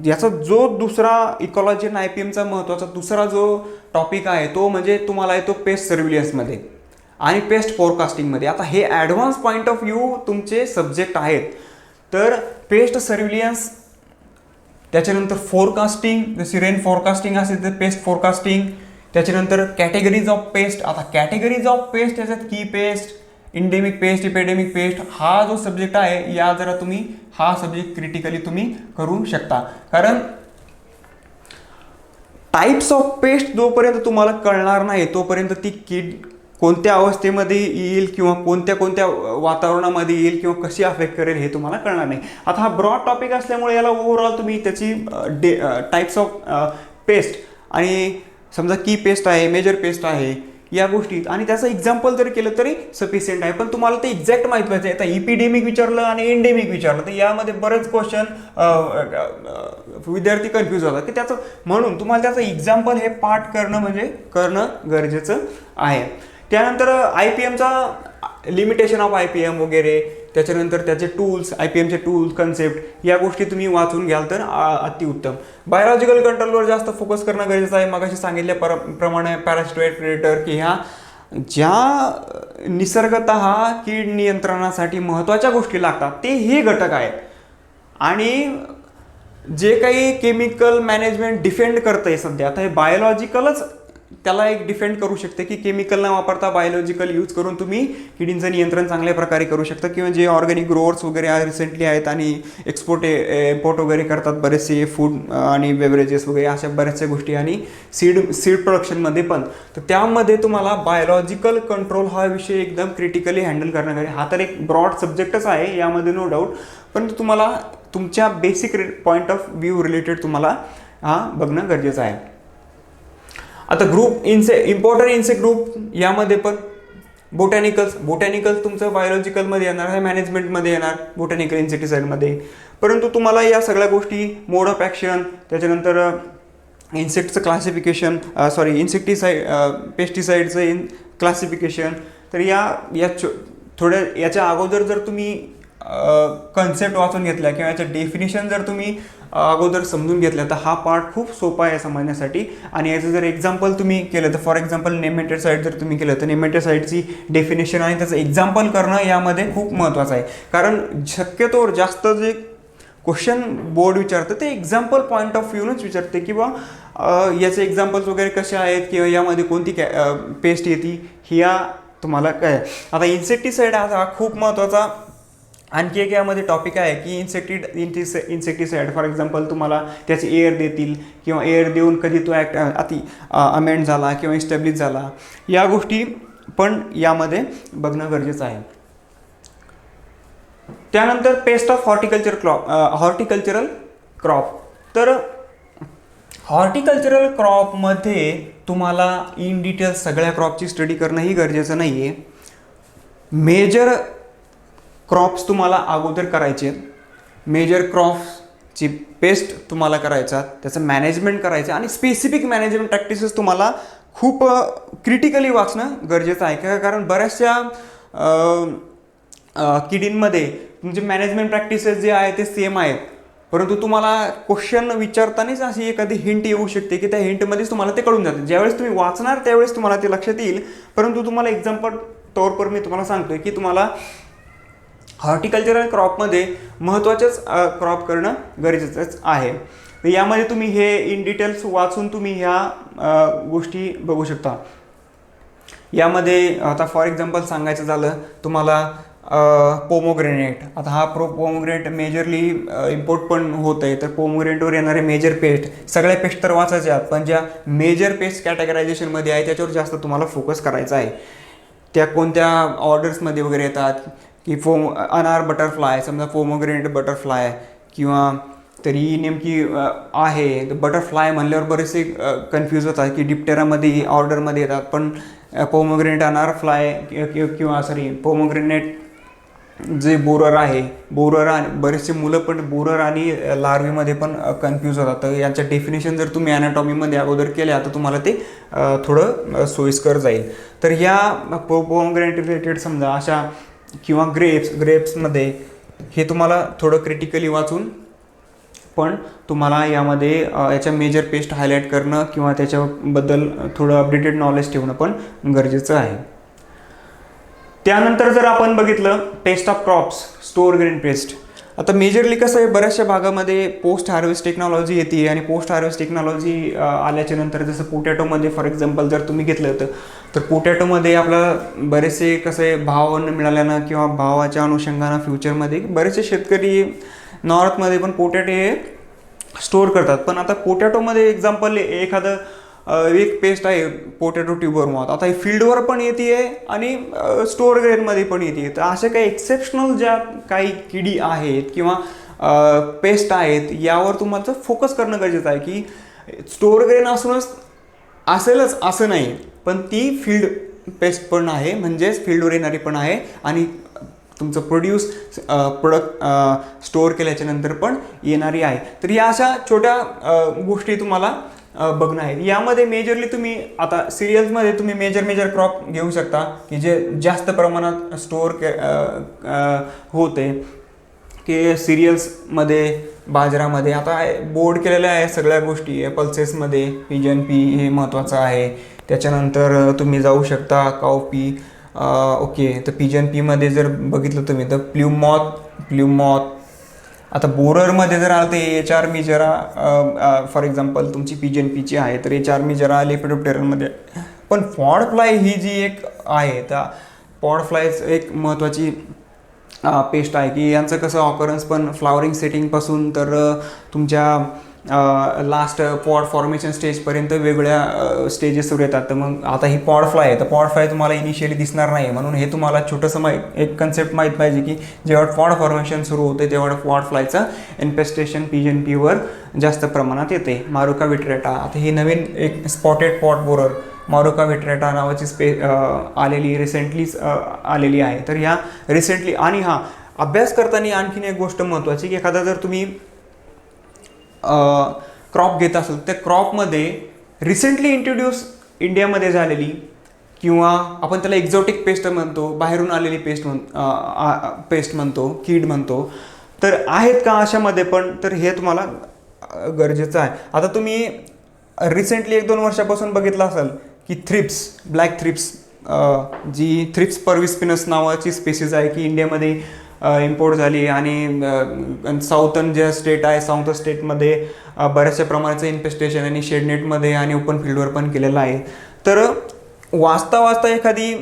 याचा जो दुसरा इकॉलॉजी आणि IPMचा महत्त्वाचा दुसरा जो टॉपिक आहे तो म्हणजे तुम्हाला येतो पेस्ट सर्व्हिलियन्समध्ये आणि पेस्ट फोरकास्टिंगमध्ये. आता हे ॲडव्हान्स पॉईंट ऑफ व्ह्यू तुमचे सब्जेक्ट आहेत. तर पेस्ट सर्व्हिलियन्स, त्याच्यानंतर फोरकास्टिंग, जशी रेन फोरकास्टिंग असेल तर पेस्ट फोरकास्टिंग, त्याच्यानंतर कॅटेगरीज ऑफ पेस्ट. आता कॅटेगरीज ऑफ पेस्ट याच्यात की paste, endemic paste, epidemic paste हा जो सब्जेक्ट आहे या जरा तुम्ही हा सब्जेक्ट क्रिटिकली तुम्ही करू शकता. कारण टाइप्स ऑफ पेस्ट जोपर्यंत तुम्हाला कळणार नाही तोपर्यंत ती कीड कोणत्या अवस्थेमध्ये येईल किंवा कोणत्या वातावरणामध्ये येईल किंवा कशी अफेक्ट करेल हे तुम्हाला कळणार नाही. आता हा ब्रॉड टॉपिक असल्यामुळे याला ओव्हरऑल तुम्ही त्याची टाइप्स ऑफ पेस्ट आणि समजा की पेस्ट आहे, मेजर पेस्ट आहे या गोष्टी आणि त्याचं एक्झाम्पल जर केलं तरी सफिशियंट आहे. पण तुम्हाला ते एक्झॅक्ट माहीत पाहिजे. आता इपिडेमिक विचारलं आणि एंडेमिक विचारलं तर यामध्ये बरेच क्वेश्चन विद्यार्थी कन्फ्यूज होतात की त्याचं, म्हणून तुम्हाला त्याचं एक्झाम्पल हे पाठ करणं गरजेचं आहे. त्यानंतर IPMचा लिमिटेशन ऑफ IPM वगैरे, त्याच्यानंतर त्याचे टूल्स, IPMचे टूल्स, कन्सेप्ट या गोष्टी तुम्ही वाचून घ्याल तर अतिउत्तम. बायोलॉजिकल कंट्रोलवर जास्त फोकस करणं गरजेचं आहे. मगाशी सांगितल्याप्रमाणे पॅरासिटोइड प्रेडेटर की ह्या ज्या निसर्गतः कीड नियंत्रणासाठी महत्त्वाच्या गोष्टी लागतात ते हे घटक आहेत. आणि जे काही केमिकल मॅनेजमेंट डिफेंड करतंय सध्या, आता हे बायोलॉजिकलच त्याला एक डिफेंड करू शकते की केमिकल न वापरता बायोलॉजिकल यूज करून तुम्ही किडींचं नियंत्रण चांगल्या प्रकारे करू शकता. किंवा जे ऑर्गॅनिक ग्रोअर्स वगैरे रिसेंटली आहेत आणि इम्पोर्ट वगैरे करतात बरेचसे फूड आणि बेवरेजेस वगैरे अशा बऱ्याचशा गोष्टी आणि सीड प्रोडक्शनमध्ये पण, तर त्यामध्ये तुम्हाला बायोलॉजिकल कंट्रोल हा विषय एकदम क्रिटिकली हँडल करणं गरजेचं. हा तर एक ब्रॉड सब्जेक्टच आहे यामध्ये नो डाऊट, पण तुम्हाला तुमच्या basic point of view related तुम्हाला हा बघणं गरजेचं आहे. आता ग्रुप इम्पॉर्टंट इन्सेक्ट ग्रुप यामध्ये पण बोटॅनिकल्स तुमचं बायोलॉजिकलमध्ये येणार आहे, मॅनेजमेंटमध्ये येणार बोटॅनिकल इन्सेक्टिसाईडमध्ये. परंतु तुम्हाला या सगळ्या गोष्टी, मोड ऑफ ॲक्शन, त्याच्यानंतर इन्सेक्टचं क्लासिफिकेशन, पेस्टिसाईडचं क्लासिफिकेशन, तर या थोड्या याच्या अगोदर जर तुम्ही कन्सेप्ट वाचून घेतल्या किंवा याचं डेफिनेशन जर तुम्ही अगोदर समजून घेतलं तर हा पार्ट खूप सोपा आहे समजण्यासाठी. आणि याचं जर एक्झाम्पल तुम्ही केलं तर फॉर एक्झाम्पल नेमॅटिसाइड जर तुम्ही केलं तर नेमॅटिसाइडची डेफिनेशन आणि त्याचं एक्झाम्पल करणं यामध्ये खूप महत्त्वाचं आहे. कारण शक्यतोवर जास्त जे क्वेश्चन बोर्ड विचारतं ते एक्झाम्पल पॉईंट ऑफ व्ह्यूनच विचारते किंवा याचे एक्झाम्पल्स वगैरे कसे आहेत किंवा यामध्ये कोणती पेस्ट येते ह्या तुम्हाला काय. आता इन्सेक्टिसाईड हा खूप महत्त्वाचा आणखी एक यामध्ये टॉपिक आहे की इन्सेक्टिसाईड फॉर एक्झाम्पल तुम्हाला त्याचे एअर देतील किंवा एअर देऊन कधी तो अमेंड झाला किंवा इस्टॅब्लिश झाला, या गोष्टी पण यामध्ये बघणं गरजेचं आहे. त्यानंतर पेस्ट ऑफ हॉर्टिकल्चरल क्रॉप. तर हॉर्टिकल्चरल क्रॉपमध्ये तुम्हाला इन डिटेल सगळ्या क्रॉपची स्टडी करणंही गरजेचं नाही आहे. मेजर क्रॉप्स तुम्हाला अगोदर करायचे, मेजर क्रॉप्सची पेस्ट तुम्हाला करायचा, त्याचं मॅनेजमेंट करायचं आणि स्पेसिफिक मॅनेजमेंट प्रॅक्टिसेस तुम्हाला खूप क्रिटिकली वाचणं गरजेचं आहे. कारण बऱ्याचशा किडींमध्ये तुमचे मॅनेजमेंट प्रॅक्टिसेस जे आहे ते सेम आहेत, परंतु तुम्हाला क्वेश्चन विचारतानाच अशी एखादी हिंट येऊ शकते की त्या हिंटमध्येच तुम्हाला ते कळून जाते. ज्यावेळेस तुम्ही वाचणार त्यावेळेस तुम्हाला ते लक्षात येईल, परंतु तुम्हाला एक्झाम्पल तौरपर मी तुम्हाला सांगतोय की तुम्हाला हॉर्टिकल्चरल क्रॉपमध्ये महत्त्वाचेच क्रॉप करणं गरजेचंच आहे. तर यामध्ये तुम्ही हे इन डिटेल्स वाचून तुम्ही ह्या गोष्टी बघू शकता. यामध्ये आता फॉर एक्झाम्पल सांगायचं झालं तुम्हाला पोमोग्रेनेट. आता हा पोमोग्रेनेट मेजरली इम्पोर्ट पण होत आहे, तर पोमोग्रेनेटवर येणारे मेजर पेस्ट, सगळ्या पेस्ट तर वाचायचे आहेत, पण ज्या मेजर पेस्ट कॅटेगरायझेशनमध्ये आहे त्याच्यावर जास्त तुम्हाला फोकस करायचा आहे. त्या कोणत्या ऑर्डर्समध्ये वगैरे येतात की अनार बटरफ्लाय, समजा पोमोग्रेनेट बटरफ्लाय किंवा तरी नेमकी आहे. बटरफ्लाय म्हणल्यावर बरेचसे कन्फ्यूज होतात की डिप्टेरामध्ये ऑर्डरमध्ये येतात, पण पोमोग्रेनेट अनार फ्लाय किंवा पोमोग्रेनेट जे बोरर आहे, बोरर आणि बरेचसे मुलं पण बोरर आणि लार्वेमध्ये पण कन्फ्यूज होतात. तर यांच्या डेफिनेशन जर तुम्ही ॲनाटॉमीमध्ये अगोदर केल्या तर तुम्हाला ते थोडं सोयीस्कर जाईल. तर ह्या पोमोग्रेनेट रिलेटेड समजा अशा किंवा ग्रेप्समध्ये हे तुम्हाला थोडं क्रिटिकली वाचून पण तुम्हाला यामध्ये याच्या मेजर पेस्ट हायलाईट करणं किंवा त्याच्याबद्दल थोडं अपडेटेड नॉलेज ठेवणं पण गरजेचं आहे. त्यानंतर जर आपण बघितलं paste of crops, store grain paste. आता मेजरली कसं आहे, बऱ्याचशा भागामध्ये पोस्ट हार्वेस्ट टेक्नॉलॉजी येते आणि पोस्ट हार्वेस्ट टेक्नॉलॉजी आल्याच्या नंतर जसं पोटॅटोमध्ये फॉर एक्झाम्पल जर तुम्ही घेतलं होतं तर पोटॅटोमध्ये आपल्याला बरेचसे कसे भाव न मिळाल्यानं किंवा भावाच्या अनुषंगानं फ्युचरमध्ये बरेचसे शेतकरी नॉर्थमध्ये पण पोटॅटो हे स्टोअर करतात. पण आता पोटॅटोमध्ये एक्झाम्पल एखादं एक पेस्ट आहे पोटॅटो ट्युबर मॉथ, आता ही फील्डवर पण येते आणि स्टोअर ग्रेनमध्ये पण येते. तर अशा काही एक्सेप्शनल ज्या काही किडी आहेत किंवा पेस्ट आहेत यावर तुम्हाला फोकस करणं गरजेचं आहे की स्टोअर ग्रेन असूनच असेलच असं नाही, पण ती फील्ड पेस्ट पण आहे, म्हणजेच फील्डवर येणारी पण आहे आणि तुमचं प्रोडक्ट स्टोअर केल्याच्या नंतर पण येणारी आहे. तर या अशा छोट्या गोष्टी तुम्हाला बघणं आहे. यामध्ये मेजरली तुम्ही आता सिरियल्समध्ये तुम्ही मेजर क्रॉप घेऊ शकता की जे जास्त प्रमाणात स्टोअर होते की सिरियल्समध्ये, बाजरामध्ये. आता बोर्ड केलेल्या आहे सगळ्या गोष्टी. पल्सेसमध्ये पिजन पी हे महत्त्वाचं आहे. त्याच्यानंतर तुम्ही जाऊ शकता काउपी. ओके, तर पिजन पीमध्ये जर बघितलं तुम्ही तर प्ल्यूमॉथ. आता बोररमध्ये जर आलं तर HR मिजरा फॉर एक्झाम्पल तुमची पिजन पीची आहे तर HR मिजरा लेपिडोप्टेरनमध्ये. पण पॉड फ्लाय ही जी एक आहे तर पॉड फ्लायच एक महत्त्वाची पेस्ट आहे की यांचं कसं ऑकरन्स पण फ्लावरिंग सेटिंगपासून तर तुमच्या लास्ट पॉड फॉर्मेशन स्टेजपर्यंत वेगवेगळ्या स्टेजेस सुरू येतात. तर मग आता ही पॉड फ्लाय आहे तर पॉड फ्लाय तुम्हाला इनिशियली दिसणार नाही, म्हणून हे तुम्हाला छोटंसं एक कन्सेप्ट माहीत पाहिजे की जेव्हा पॉड फॉर्मेशन सुरू होते तेव्हा पॉड फ्लायचं इन्फेस्टेशन पिजन पीवर जास्त प्रमाणात येते. मारुका विट्रेटा, आता ही नवीन एक स्पॉटेड पॉट बोरर मारुका विट्रेटा नावाची आलेली रिसेंटलीच आलेली आहे. तर ह्या रिसेंटली आणि अभ्यास करताना आणखीन एक गोष्ट महत्त्वाची की एखादा जर तुम्ही क्रॉप घेत असेल त्या क्रॉपमध्ये रिसेंटली इंट्रोड्यूस इंडियामध्ये झालेली किंवा आपण त्याला एक्झॉटिक पेस्ट म्हणतो, बाहेरून आलेली पेस्ट म्हणतो, कीड म्हणतो, तर आहेत का अशामध्ये पण, तर हे तुम्हाला गरजेचं आहे. आता तुम्ही रिसेंटली 1-2 वर्षापासून बघितलं असेल की ब्लॅक थ्रिप्स, जी थ्रिप्स पर्विस्पिनस नावाची स्पेसिस आहे की इंडियामध्ये इम्पोर्ट झाली आणि साऊथर्न जे स्टेट आहे साऊथ स्टेटमध्ये बऱ्याचशा प्रमाणाचं इन्फेस्टेशन आणि शेडनेटमध्ये आणि ओपन फील्डवर पण केलेलं आहे. तर वाचता एखादी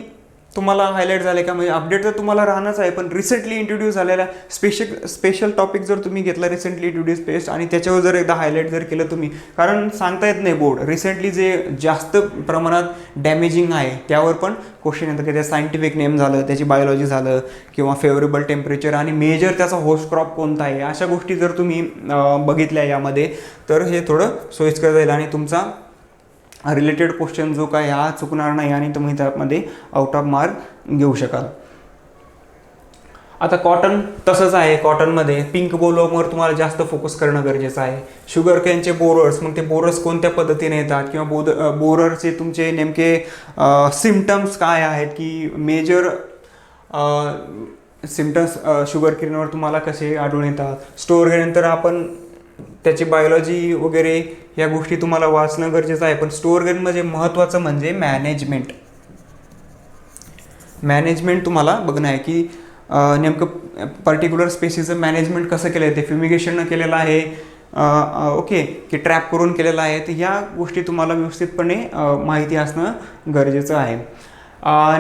तुम्हाला हायलाईट झाले का, म्हणजे अपडेट तर तुम्हाला राहणंच आहे, पण रिसेंटली इंट्रोड्यूस झालेला स्पेशल टॉपिक जर तुम्ही घेतला रिसेंटली इंट्रोड्यूस पेस्ट आणि त्याच्यावर जर एकदा हायलाईट जर केलं तुम्ही, कारण सांगता येत नाही बोर्ड रिसेंटली जे जास्त प्रमाणात डॅमेजिंग आहे त्यावर पण क्वेश्चन येतं की त्या सायंटिफिक नेम झालं, त्याची बायोलॉजी झालं किंवा फेवरेबल टेम्परेचर आणि मेजर त्याचा होस्ट क्रॉप कोणता आहे, अशा गोष्टी जर तुम्ही बघितल्या यामध्ये तर हे थोडं सोयीस्कर जाईल आणि तुमचा रिलेटेड क्वेश्चन जो काय हा चुकणार नाही आणि तुम्ही त्यामध्ये आउट ऑफ मार्क घेऊ शकाल. आता कॉटन तसंच आहे. कॉटनमध्ये पिंक बोलोमवर तुम्हाला जास्त फोकस करणं गरजेचं आहे. शुगर केनचे बोरर्स, मग ते बोरर्स कोणत्या पद्धतीने येतात किंवा बोररचे तुमचे नेमके सिम्पटम्स काय आहेत की मेजर सिम्पटम्स शुगर केनवर तुम्हाला कसे आढळून येतात. स्टोअर केल्यानंतर आपण त्याची बायोलॉजी वगैरे ह्या गोष्टी तुम्हाला वाचणं गरजेचं आहे. पण स्टोअर गेनमध्ये महत्त्वाचं म्हणजे मॅनेजमेंट तुम्हाला बघणं आहे की नेमकं पर्टिक्युलर स्पेसीचं मॅनेजमेंट कसं केलं आहे. ते फ्युमिगेशननं केलेलं आहे ओके की ट्रॅप करून केलेला आहे. तर ह्या गोष्टी तुम्हाला व्यवस्थितपणे माहिती असणं गरजेचं आहे.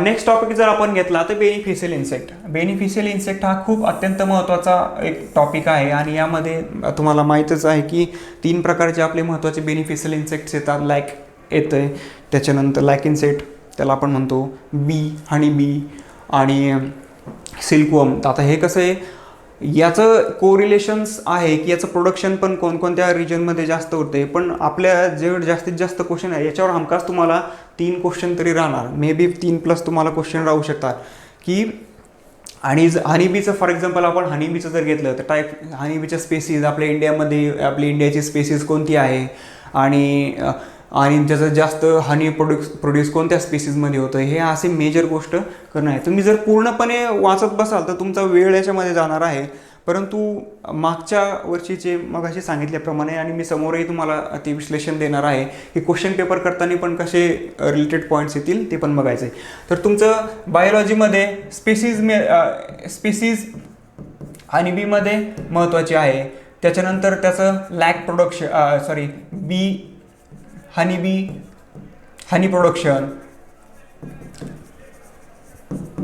नेक्स्ट टॉपिक जर आपण घेतला तर बेनिफिशियल इन्सेक्ट. बेनिफिशियल इन्सेक्ट हा खूप अत्यंत महत्त्वाचा एक टॉपिक आहे आणि यामध्ये तुम्हाला माहीतच आहे की 3 प्रकारचे आपले महत्त्वाचे बेनिफिशियल इन्सेक्ट्स येतात. लॅक येतं आहे, त्याच्यानंतर लॅक इन्सेक्ट त्याला आपण म्हणतो, बी, हनी बी आणि सिल्कवर्म. तर आता हे कसं आहे, याचं कोरिलेशन्स आहे की याचं प्रोडक्शन पण कोणकोणत्या रिजनमध्ये जास्त होते. पण आपल्या जे जास्तीत जास्त क्वेश्चन आहे याच्यावर हमखास तुम्हाला 3 क्वेश्चन तरी राहणार, मे बी 3+ तुम्हाला क्वेश्चन राहू शकतात की हनीबीचं फॉर एक्झाम्पल आपण हनीबीचं जर घेतलं तर टाईप हनीबीच्या स्पेसीज आपल्या इंडियामध्ये, आपली इंडियाची स्पेसीज कोणती आहे आणि त्याचं जास्त हनी प्रोड्यूस कोणत्या स्पेसीजमध्ये होतं, हे असे मेजर गोष्ट करणं आहे. तुम्ही जर पूर्णपणे वाचत बसाल तर तुमचा वेळ याच्यामध्ये जाणार आहे. परंतु मागच्या वर्षीचे मगाशी सांगितल्याप्रमाणे आणि मी समोरही तुम्हाला ते विश्लेषण देणार आहे की क्वेश्चन पेपर करताना पण कसे रिलेटेड पॉईंट्स येतील ते पण बघायचं आहे. तर तुमचं बायोलॉजीमध्ये स्पेसीज हनीबीमध्ये महत्त्वाची आहे. त्याच्यानंतर त्याचं lac production bee honey production,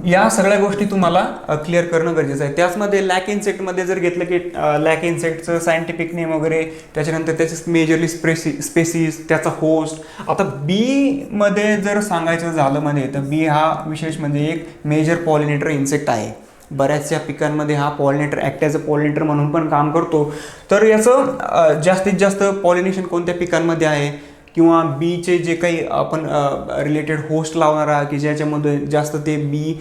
या सगळ्या गोष्टी तुम्हाला क्लिअर करणं गरजेचं आहे. त्याचमध्ये लॅक इन्सेक्टमध्ये जर घेतलं की लॅक इन्सेक्टचं सायंटिफिक नेम वगैरे, त्याच्यानंतर त्याचे मेजरली स्पेसीज, त्याचा होस्ट. आता बीमध्ये जर सांगायचं झालं म्हणजे तर बी हा विशेष म्हणजे एक मेजर पॉलिनेटर इन्सेक्ट आहे. बऱ्याचशा पिकांमध्ये हा pollinator act as a pollinator म्हणून पण काम करतो. तर याचं जास्तीत जास्त पॉलिनेशन कोणत्या पिकांमध्ये आहे किंवा बीचे जे काही आपण रिलेटेड होस्ट लावणारा की ज्याच्यामध्ये जास्त ते बी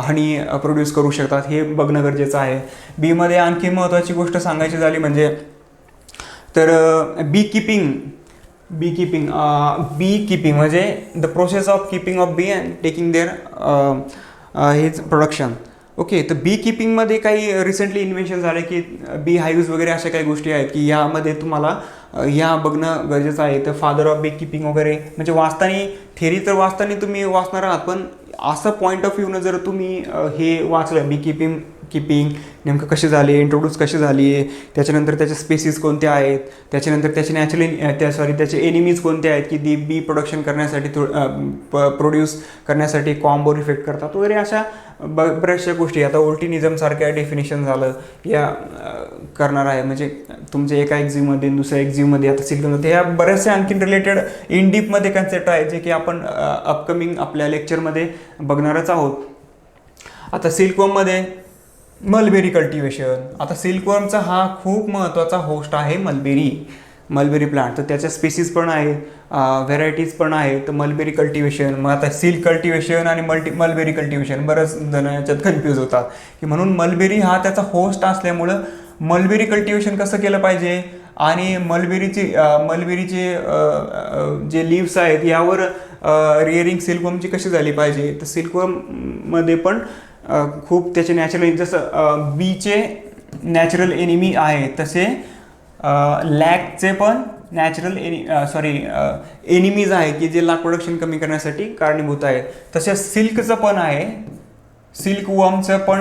हनी प्रोड्यूस करू शकतात हे बघणं गरजेचं आहे. बीमध्ये आणखी महत्त्वाची गोष्ट सांगायची झाली म्हणजे तर बी किपिंग म्हणजे the process of keeping of bee and taking their his production. Okay, तर बी किपिंगमध्ये काही रिसेंटली इन्व्हेन्शन झाले की बी हाईव्स वगैरे अशा काही गोष्टी आहेत की यामध्ये तुम्हाला या बघणं गरजेचं आहे. तर फादर ऑफ बी किपिंग वगैरे म्हणजे थेरी तर वाचताना तुम्ही वाचणार आहात, पण असं पॉईंट ऑफ व्ह्यूनं जर तुम्ही हे वाचलं बी किपिंग नेमकं कशी झाली, इंट्रोड्यूस कशी झाली आहे, त्याच्यानंतर त्याचे स्पेसीज कोणत्या आहेत, त्याच्यानंतर त्याचे त्याचे एनिमीज कोणते आहेत की दी बी प्रोडक्शन करण्यासाठी प्रोड्यूस करण्यासाठी कॉम्बो इफेक्ट करतात वगैरे, अशा बऱ्याचशा गोष्टी. आता ओल्टिनिझमसारख्या डेफिनेशन झालं या करणार आहे म्हणजे तुमच्या एका एक्झिममध्ये दुसऱ्या एक्झिममध्ये आता सिल्कमध्ये ह्या बऱ्याचशा आणखीन रिलेटेड इन डीपमध्ये कन्सेप्ट आहेत जे की आपण अपकमिंग आपल्या लेक्चरमध्ये बघणारच आहोत. आता सिल्कवर्ममध्ये मलबेरी कल्टिवेशन. आता सिल्कवर्मचा हा खूप महत्त्वाचा होस्ट आहे मलबेरी प्लांट. तर त्याच्या स्पेसीज पण आहेत, व्हेरायटीज पण आहेत. तर मलबेरी कल्टिवेशन, मग आता सिल्क कल्टिवेशन आणि मलबेरी कल्टिवेशन बरंच जण याच्यात कन्फ्यूज होतात की म्हणून मलबेरी हा त्याचा होस्ट असल्यामुळं मलबेरी कल्टिवेशन कसं केलं पाहिजे आणि मलबेरीचे जे लिव्स आहेत यावर रिअरिंग सिल्कवर्मची कशी झाली पाहिजे. तर सिल्कवर्ममध्ये पण खूप त्याचे नॅचरल, जसं बीचे नॅचरल एनिमी आहे तसे लॅकचे पण नॅचरल एनिमीज आहे की जे लाक प्रोडक्शन कमी करण्यासाठी कारणीभूत आहे. तसेच सिल्कचं पण आहे, सिल्कवर्मचं पण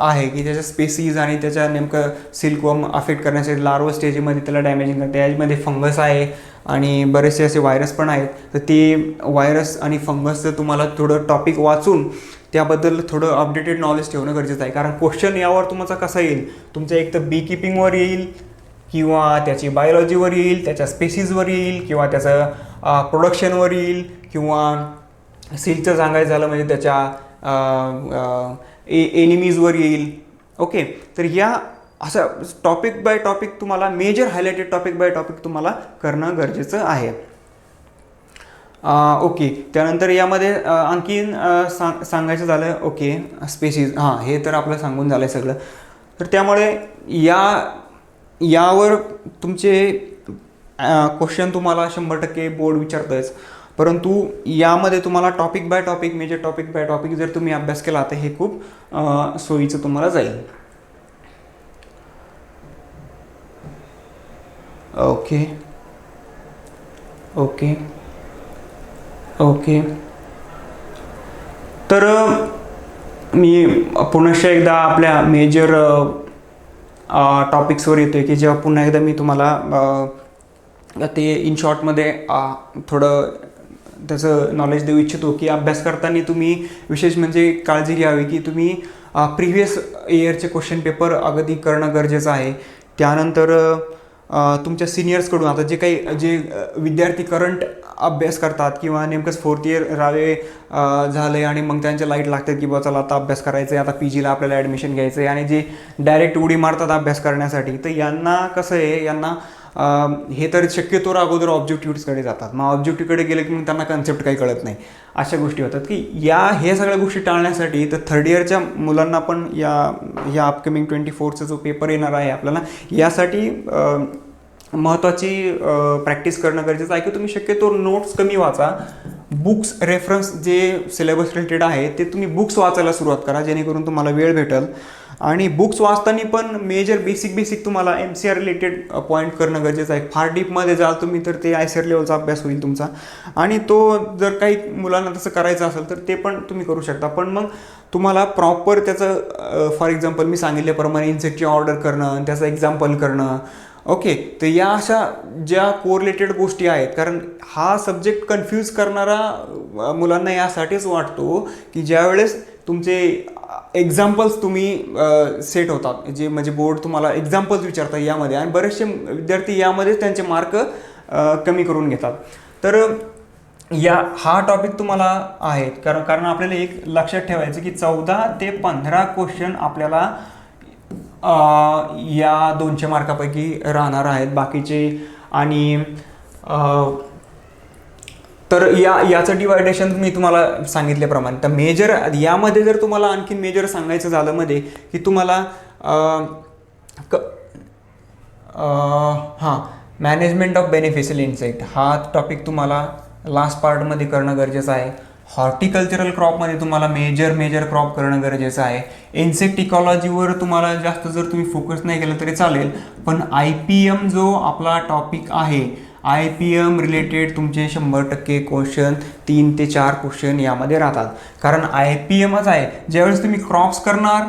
आहे की त्याच्या स्पेसीज आणि त्याच्या नेमकं सिल्कवर्म अफेक्ट करण्यासाठी लार्वा स्टेजमध्ये त्याला डॅमेजिंग करते. यामध्ये फंगस आहे आणि बरेचसे असे व्हायरस पण आहेत. तर ते व्हायरस आणि फंगसचं तुम्हाला थोडं टॉपिक वाचून त्याबद्दल थोडं अपडेटेड नॉलेज ठेवणं गरजेचं आहे. कारण क्वेश्चन यावर तुमचा कसा येईल, तुमचं एक तर बी किपिंगवर येईल किंवा त्याची बायोलॉजीवर येईल, त्याच्या स्पेसीजवर येईल किंवा त्याचं प्रोडक्शनवर येईल किंवा सिल्कचं सांगायचं झालं म्हणजे त्याच्या एनिमीजवर येईल. ओके, तर या असं टॉपिक बाय टॉपिक तुम्हाला major highlighted topic by topic तुम्हाला करणं गरजेचं आहे. ओके, त्यानंतर यामध्ये आणखीन सांगायचं झालं ओके स्पेसीज, हे तर आपलं सांगून झालं आहे सगळं. तर त्यामुळे यावर तुमचे क्वेश्चन तुम्हाला 100% बोर्ड विचारतंच. परंतु यामध्ये तुम्हाला topic by topic, major topic by topic जर तुम्ही अभ्यास केला तर हे खूप सोयीचं तुम्हाला जाईल. ओके ओके ओके तर मी पुनश्च एकदा आपल्या मेजर टॉपिक्सवर येतो आहे की जेव्हा पुन्हा एकदा मी तुम्हाला ते इन शॉर्टमध्ये थोडं त्याचं नॉलेज देऊ इच्छितो की अभ्यास करताना तुम्ही विशेष म्हणजे काळजी घ्यावी की तुम्ही प्रिव्हियस इयरचे क्वेश्चन पेपर अगदी करणं गरजेचं आहे. त्यानंतर तुमच्या सिनियर्सकडून आता जे विद्यार्थी करंट अभ्यास करतात किंवा नेमकंच 4th इयर रावे झालं आहे आणि मग त्यांच्या लाईट लागतात की बा चला आता अभ्यास करायचं आहे, आता PGला आपल्याला ॲडमिशन घ्यायचं आहे, आणि जे डायरेक्ट उडी मारतात अभ्यास करण्यासाठी, तर यांना कसं आहे, यांना हे तर शक्यतोवर अगोदर ऑब्जेक्टिव्हकडे जातात. मग ऑब्जेक्टिव्हकडे गेले की मग त्यांना कन्सेप्ट काही कळत नाही. अशा गोष्टी होतात की हे सगळ्या गोष्टी टाळण्यासाठी तर 3rd इयरच्या मुलांना पण या अपकमिंग 24चा जो पेपर येणार आहे आपल्याला, यासाठी महत्त्वाची प्रॅक्टिस करणं गरजेचं आहे की तुम्ही शक्यतो नोट्स कमी वाचा. बुक्स रेफरन्स जे सिलेबस रिलेटेड आहे ते तुम्ही बुक्स वाचायला सुरुवात करा, जेणेकरून तुम्हाला वेळ भेटेल. आणि बुक्स वाचताना पण मेजर बेसिक तुम्हाला MCR रिलेटेड पॉईंट करणं गरजेचं आहे. फार डीपमध्ये जाल तुम्ही तर ते ICR लेवलचा अभ्यास होईल तुमचा, आणि तो जर काही मुलांना तसं करायचं असेल तर ते पण तुम्ही करू शकता. पण मग तुम्हाला प्रॉपर त्याचं फॉर एक्झाम्पल मी सांगितल्याप्रमाणे इन्सेक्टची ऑर्डर करणं, त्याचं एक्झाम्पल करणं, ओके. तर या अशा ज्या कोरिलेटेड गोष्टी आहेत, कारण हा सब्जेक्ट कन्फ्यूज करणारा मुलांना यासाठीच वाटतो की ज्यावेळेस तुमचे एक्झाम्पल्स तुम्ही सेट होतात, जे म्हणजे बोर्ड तुम्हाला एक्झाम्पल्स विचारतात यामध्ये, आणि बरेचसे विद्यार्थी यामध्येच त्यांचे मार्क कमी करून घेतात. तर हा टॉपिक तुम्हाला आहेत, कारण आपल्याला एक लक्षात ठेवायचं की 14 ते 15 क्वेश्चन आपल्याला या 200 मार्कापैकी राहणार आहेत बाकीचे. आणि तर याचं डिवायडेशन मी तुम्हाला सांगितल्याप्रमाणे, तर मेजर यामध्ये जर तुम्हाला आणखी मेजर सांगायचं झालं मध्ये की तुम्हाला मॅनेजमेंट ऑफ बेनिफिशियल इन्सेक्ट हा टॉपिक तुम्हाला लास्ट पार्टमध्ये करणं गरजेचं आहे. हॉर्टिकल्चरल क्रॉपमध्ये तुम्हाला मेजर क्रॉप करणं गरजेचं आहे. इन्सेक्ट इकॉलॉजीवर तुम्हाला जास्त जर तुम्ही फोकस नाही केलं तरी चालेल, पण IPM जो आपला टॉपिक आहे, IPM रिलेटेड तुमचे 100% क्वेश्चन 3 ते 4 क्वेश्चन यामध्ये राहतात. कारण IPMच आहे. ज्यावेळेस तुम्ही क्रॉप्स करणार,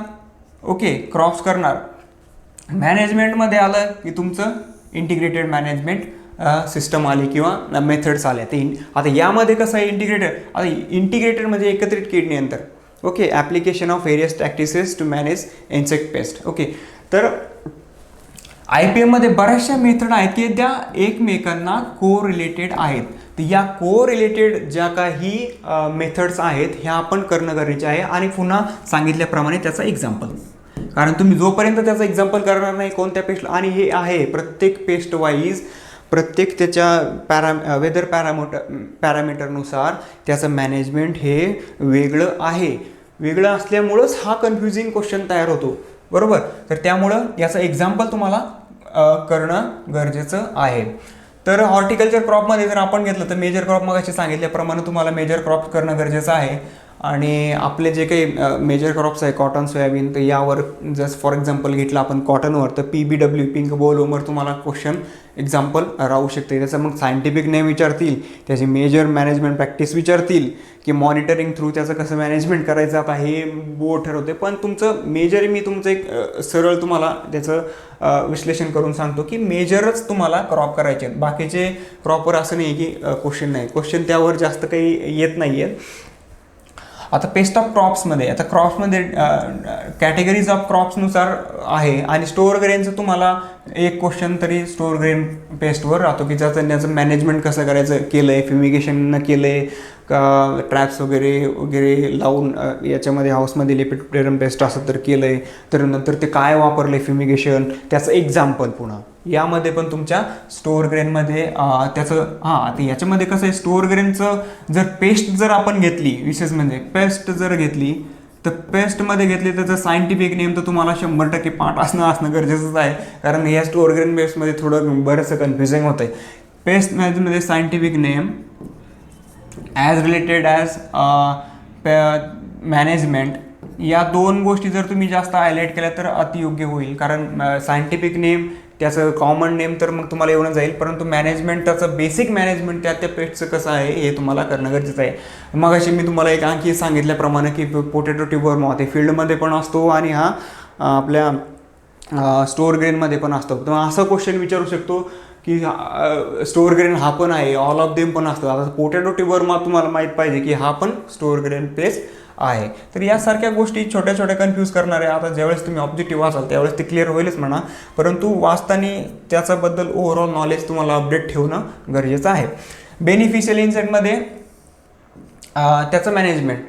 ओके, क्रॉप्स करणार, मॅनेजमेंटमध्ये आलं की तुमचं इंटिग्रेटेड मॅनेजमेंट सिस्टम आली किंवा मेथड्स आल्या. ते आता यामध्ये कसं आहे, इंटिग्रेटेड म्हणजे एकत्रित कीड नियंत्रण, okay, application of various practices to manage insect pest, okay. तर IPMमध्ये बऱ्याचशा मेथड आहेत की त्या एकमेकांना को-रिलेटेड आहेत. तर या को-रिलेटेड ज्या काही मेथड्स आहेत ह्या आपण करणं गरजेचे आहे. आणि पुन्हा सांगितल्याप्रमाणे त्याचा एक्झाम्पल, कारण तुम्ही जोपर्यंत त्याचं एक्झाम्पल करणार नाही कोणत्या पेस्ट, आणि हे आहे प्रत्येक पेस्ट वाईज प्रत्येक त्याच्या वेदर पॅरामीटरनुसार त्याचं मॅनेजमेंट हे वेगळं आहे. वेगळं असल्यामुळंच हा कन्फ्युजिंग क्वेश्चन तयार होतो, बरोबर. तर त्यामुळं याचं एक्झाम्पल तुम्हाला करणं गरजेचं आहे. तर हॉर्टिकल्चर क्रॉपमध्ये जर आपण घेतलं तर मेजर क्रॉप मगाशी सांगितल्याप्रमाणे तुम्हाला मेजर क्रॉप करणं गरजेचं आहे. आणि आपले जे काही मेजर क्रॉप्स आहे कॉटन, सोयाबीन, तर यावर जस्ट फॉर एक्झाम्पल घेतलं आपण कॉटनवर, तर PBW पिंक बोलवूमवर तुम्हाला क्वेश्चन एक्झाम्पल राहू शकते. त्याचं मग सायंटिफिक नेम विचारतील, त्याची मेजर मॅनेजमेंट प्रॅक्टिस विचारतील, की मॉनिटरिंग थ्रू त्याचं कसं मॅनेजमेंट करायचं आता हे बोर्ड ठरवते. पण तुमचं मेजर मी तुमचं एक सरळ तुम्हाला त्याचं विश्लेषण करून सांगतो की मेजरच तुम्हाला क्रॉप करायचे आहेत. बाकीचे क्रॉपवर असं नाही की क्वेश्चन नाही, क्वेश्चन त्यावर जास्त काही येत नाही आहेत. आता पेस्ट ऑफ क्रॉप्समध्ये, आता क्रॉप्समध्ये कॅटेगरीज ऑफ क्रॉप्सनुसार आहे. आणि स्टोअर ग्रेनचं तुम्हाला एक क्वेश्चन तरी स्टोअर ग्रेन पेस्टवर राहतो की त्याचं मॅनेजमेंट कसं करायचं, केलं आहे, फ्युमिगेशन केलं आहे का, ट्रॅप्स वगैरे लावून याच्यामध्ये हाऊसमध्ये लिपिड पेस्ट असं तर केलं आहे, तर नंतर ते काय वापरलं आहे फ्युमिगेशन, त्याचं एक्झाम्पल. पुन्हा यामध्ये पण तुमच्या स्टोअर ग्रेनमध्ये त्याचं आता याच्यामध्ये कसं आहे, स्टोअर ग्रेनचं जर पेस्ट जर आपण घेतली, विशेष म्हणजे पेस्ट जर घेतली, तर पेस्टमध्ये घेतली त्याचं सायंटिफिक नेम तर तुम्हाला 100% पाठ असणं गरजेचंच आहे. कारण या स्टोअर ग्रेन बेस्टमध्ये थोडं बरंचसं कन्फ्युजिंग होतं आहे. पेस्टमध्ये scientific name as related as management, या 2 गोष्टी जर तुम्ही जास्त हायलाईट केल्या तर अतियोग्य होईल. कारण सायंटिफिक नेम त्याचं कॉमन नेम तर मग तुम्हाला येऊन जाईल, परंतु मॅनेजमेंट त्याचं बेसिक मॅनेजमेंट त्या पेस्टचं कसं आहे हे तुम्हाला करणं गरजेचं आहे. मग अशी मी तुम्हाला एक आणखी सांगितल्याप्रमाणे की पोटॅटो ट्यूबर मॉथ हे फील्डमध्ये पण असतो आणि हा आपल्या स्टोअर ग्रेनमध्ये पण असतं. तर असं क्वेश्चन विचारू शकतो की स्टोअर ग्रेन हा पण आहे, ऑल ऑफ देम पण असतं. आता पोटॅटो ट्युबरमा तुम्हाला माहीत पाहिजे की हा पण स्टोअर ग्रेन पेस्ट आहे. तर यासारख्या गोष्टी छोट्या छोट्या कन्फ्यूज करणाऱ्या, आता ज्यावेळेस तुम्ही ऑब्जेक्टिव्ह वाचाल त्यावेळेस ते क्लिअर होईलच म्हणा, परंतु वाचताना त्याच्याबद्दल ओव्हरऑल नॉलेज तुम्हाला अपडेट ठेवणं गरजेचं आहे. बेनिफिशियल इन्साईटमध्ये त्याचं मॅनेजमेंट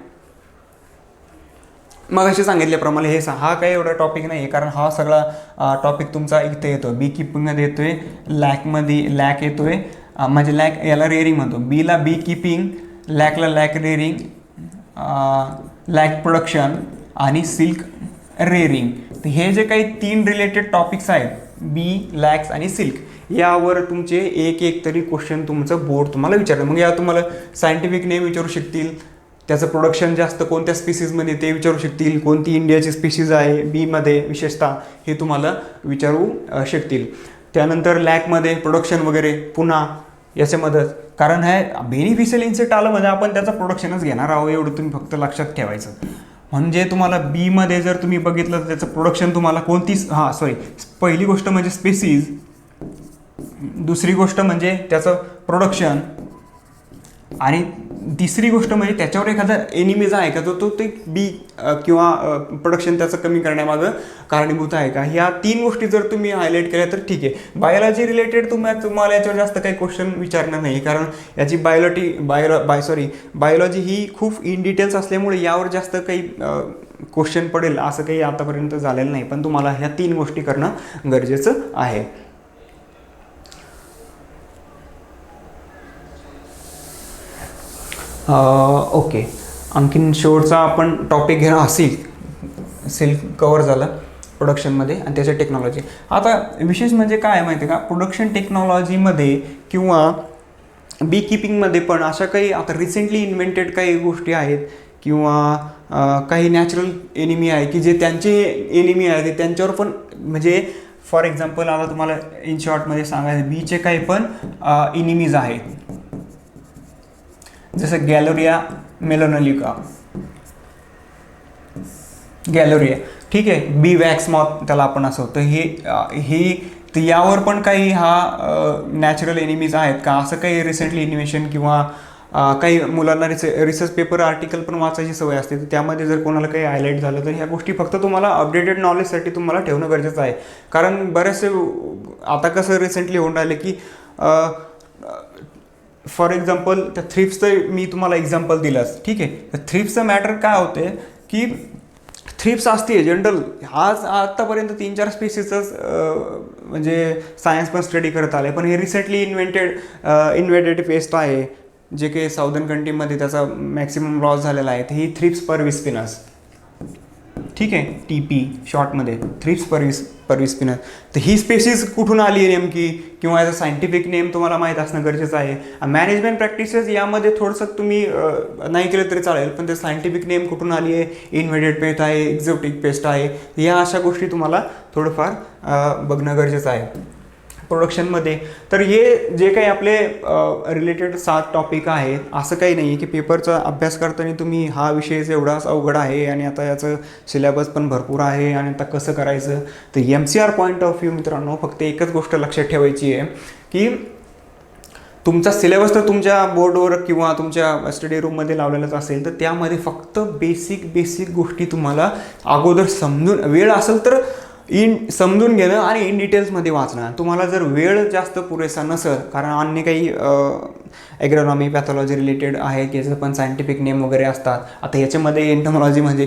मग असे सांगितल्याप्रमाणे हे हा काही एवढा टॉपिक नाही आहे, कारण हा सगळा टॉपिक तुमचा इथे येतो. बी किपिंगमध्ये येतो आहे, लॅक येतो आहे, म्हणजे लॅक याला रेअरिंग म्हणतो. बीला बी किपिंग, लॅकला लॅक रेअरिंग, लॅक प्रोडक्शन आणि सिल्क रेअरिंग. तर हे जे काही 3 रिलेटेड टॉपिक्स आहेत, बी, लॅक्स आणि सिल्क, यावर तुमचे एक तरी क्वेश्चन तुमचं बोर्ड तुम्हाला विचारतं. मग या तुम्हाला सायंटिफिक नेम विचारू शकतील, त्याचं प्रोडक्शन जास्त कोणत्या स्पीसीजमध्ये ते विचारू शकतील, कोणती इंडियाची स्पीसीज आहे बीमध्ये विशेषतः हे तुम्हाला विचारू शकतील. त्यानंतर लॅकमध्ये प्रोडक्शन वगैरे पुन्हा याच्यामध्ये, कारण हे बेनिफिशियल इन्सेक्ट आलं म्हणजे आपण त्याचं प्रोडक्शनच घेणार आहोत, एवढं तुम्ही फक्त लक्षात ठेवायचं. म्हणजे तुम्हाला बीमध्ये जर तुम्ही बघितलं तर त्याचं प्रोडक्शन तुम्हाला पहिली गोष्ट म्हणजे स्पीसीज, दुसरी गोष्ट म्हणजे त्याचं प्रोडक्शन, आणि तिसरी गोष्ट म्हणजे त्याच्यावर एखादा एनिमीज आहे का तो ते बी किंवा प्रोडक्शन त्याचं कमी करण्यामागं कारणीभूत आहे का. ह्या 3 गोष्टी जर तुम्ही हायलाईट केल्या तर ठीक आहे. बायोलॉजी रिलेटेड तुम्हाला याच्यावर जास्त काही क्वेश्चन विचारणार नाही, कारण याची बायोलॉजी ही खूप इन डिटेल्स असल्यामुळे यावर जास्त काही क्वेश्चन पडेल असं काही आतापर्यंत झालेलं नाही. पण तुम्हाला ह्या 3 गोष्टी करणं गरजेचं आहे. ओके, आणखीन शेवटचा आपण टॉपिक घेणं सिल्क कवर झालं प्रोडक्शनमध्ये आणि त्याच्या टेक्नॉलॉजी. आता विशेष म्हणजे काय माहिती आहे का, प्रोडक्शन टेक्नॉलॉजीमध्ये किंवा बी किपिंगमध्ये पण अशा काही आता रिसेंटली इन्व्हेंटेड काही गोष्टी आहेत किंवा काही नॅचरल एनिमी आहे की जे त्यांचे एनिमी आहे ते त्यांच्यावर पण, म्हणजे फॉर एक्झाम्पल आता तुम्हाला इन शॉर्टमध्ये सांगायचं, बीचे काही पण एनिमीज आहेत, जसं गॅलोरिया मेलोनोलिका, गॅलोरिया, ठीक आहे, बी वॅक्स मॉथ त्याला आपण असं. तर यावर पण काही नॅचरल एनिमीज आहेत का, असं काही रिसेंटली इन्व्हेन्शन किंवा काही मुलांना रिसर्च पेपर आर्टिकल पण वाचायची सवय असते, तर त्यामध्ये जर कोणाला काही हायलाईट झालं तर ह्या गोष्टी फक्त तुम्हाला अपडेटेड नॉलेजसाठी तुम्हाला ठेवणं गरजेचं आहे. कारण बरेचसे आता कसं रिसेंटली होऊन राहिले की फॉर एक्झाम्पल त्या थ्रिप्सचं मी तुम्हाला एक्झाम्पल दिलंच, ठीक आहे. तर थ्रिप्सचं मॅटर काय होते की थ्रिप्स असते जनरल आत्तापर्यंत 3-4 स्पीसीजच म्हणजे सायन्स पण स्टडी करत आले, पण हे रिसेंटली इन्व्हेंटेड पेस्ट आहे जे काही साऊदर्न कंट्रीमध्ये त्याचा मॅक्सिमम लॉस झालेला आहे. ही थ्रिप्स परविस्पिनस, ठीक आहे, TP शॉर्टमध्ये थ्रिप्स परविस्पिनस. तर ही स्पेसीज कुठून आली आहे नेमकी किंवा याचा सायंटिफिक नेम तुम्हाला माहीत असणं गरजेचं आहे. मॅनेजमेंट प्रॅक्टिसेस यामध्ये थोडंसं तुम्ही नाही केलं तरी चालेल, पण ते सायंटिफिक नेम कुठून आली आहे, इन्व्हेंटेड पेस्ट आहे, एक्झॉटिक पेस्ट आहे, या अशा गोष्टी तुम्हाला थोडंफार बघणं गरजेचं आहे प्रोडक्शनमध्ये. तर हे जे काही आपले रिलेटेड 7 टॉपिक आहेत, असं काही नाही आहे की पेपरचा अभ्यास करताना तुम्ही हा विषयच एवढाच अवघड आहे आणि आता याचं सिलेबस पण भरपूर आहे आणि आता कसं करायचं. तर MCR पॉईंट ऑफ व्ह्यू मित्रांनो फक्त एकच गोष्ट लक्षात ठेवायची आहे की तुमचा सिलेबस तर तुमच्या बोर्डवर किंवा तुमच्या स्टडी रूममध्ये लावलेलाच असेल, तर त्यामध्ये फक्त बेसिक गोष्टी तुम्हाला अगोदर समजून, वेळ असेल तर समजून घेणं आणि इन डिटेल्समध्ये वाचणं. तुम्हाला जर वेळ जास्त पुरेसा नसेल, कारण अन्य काही ॲग्रोनॉमी पॅथॉलॉजी रिलेटेड आहे की याचं पण सायंटिफिक नेम वगैरे असतात. आता याच्यामध्ये एंटोमॉलॉजी म्हणजे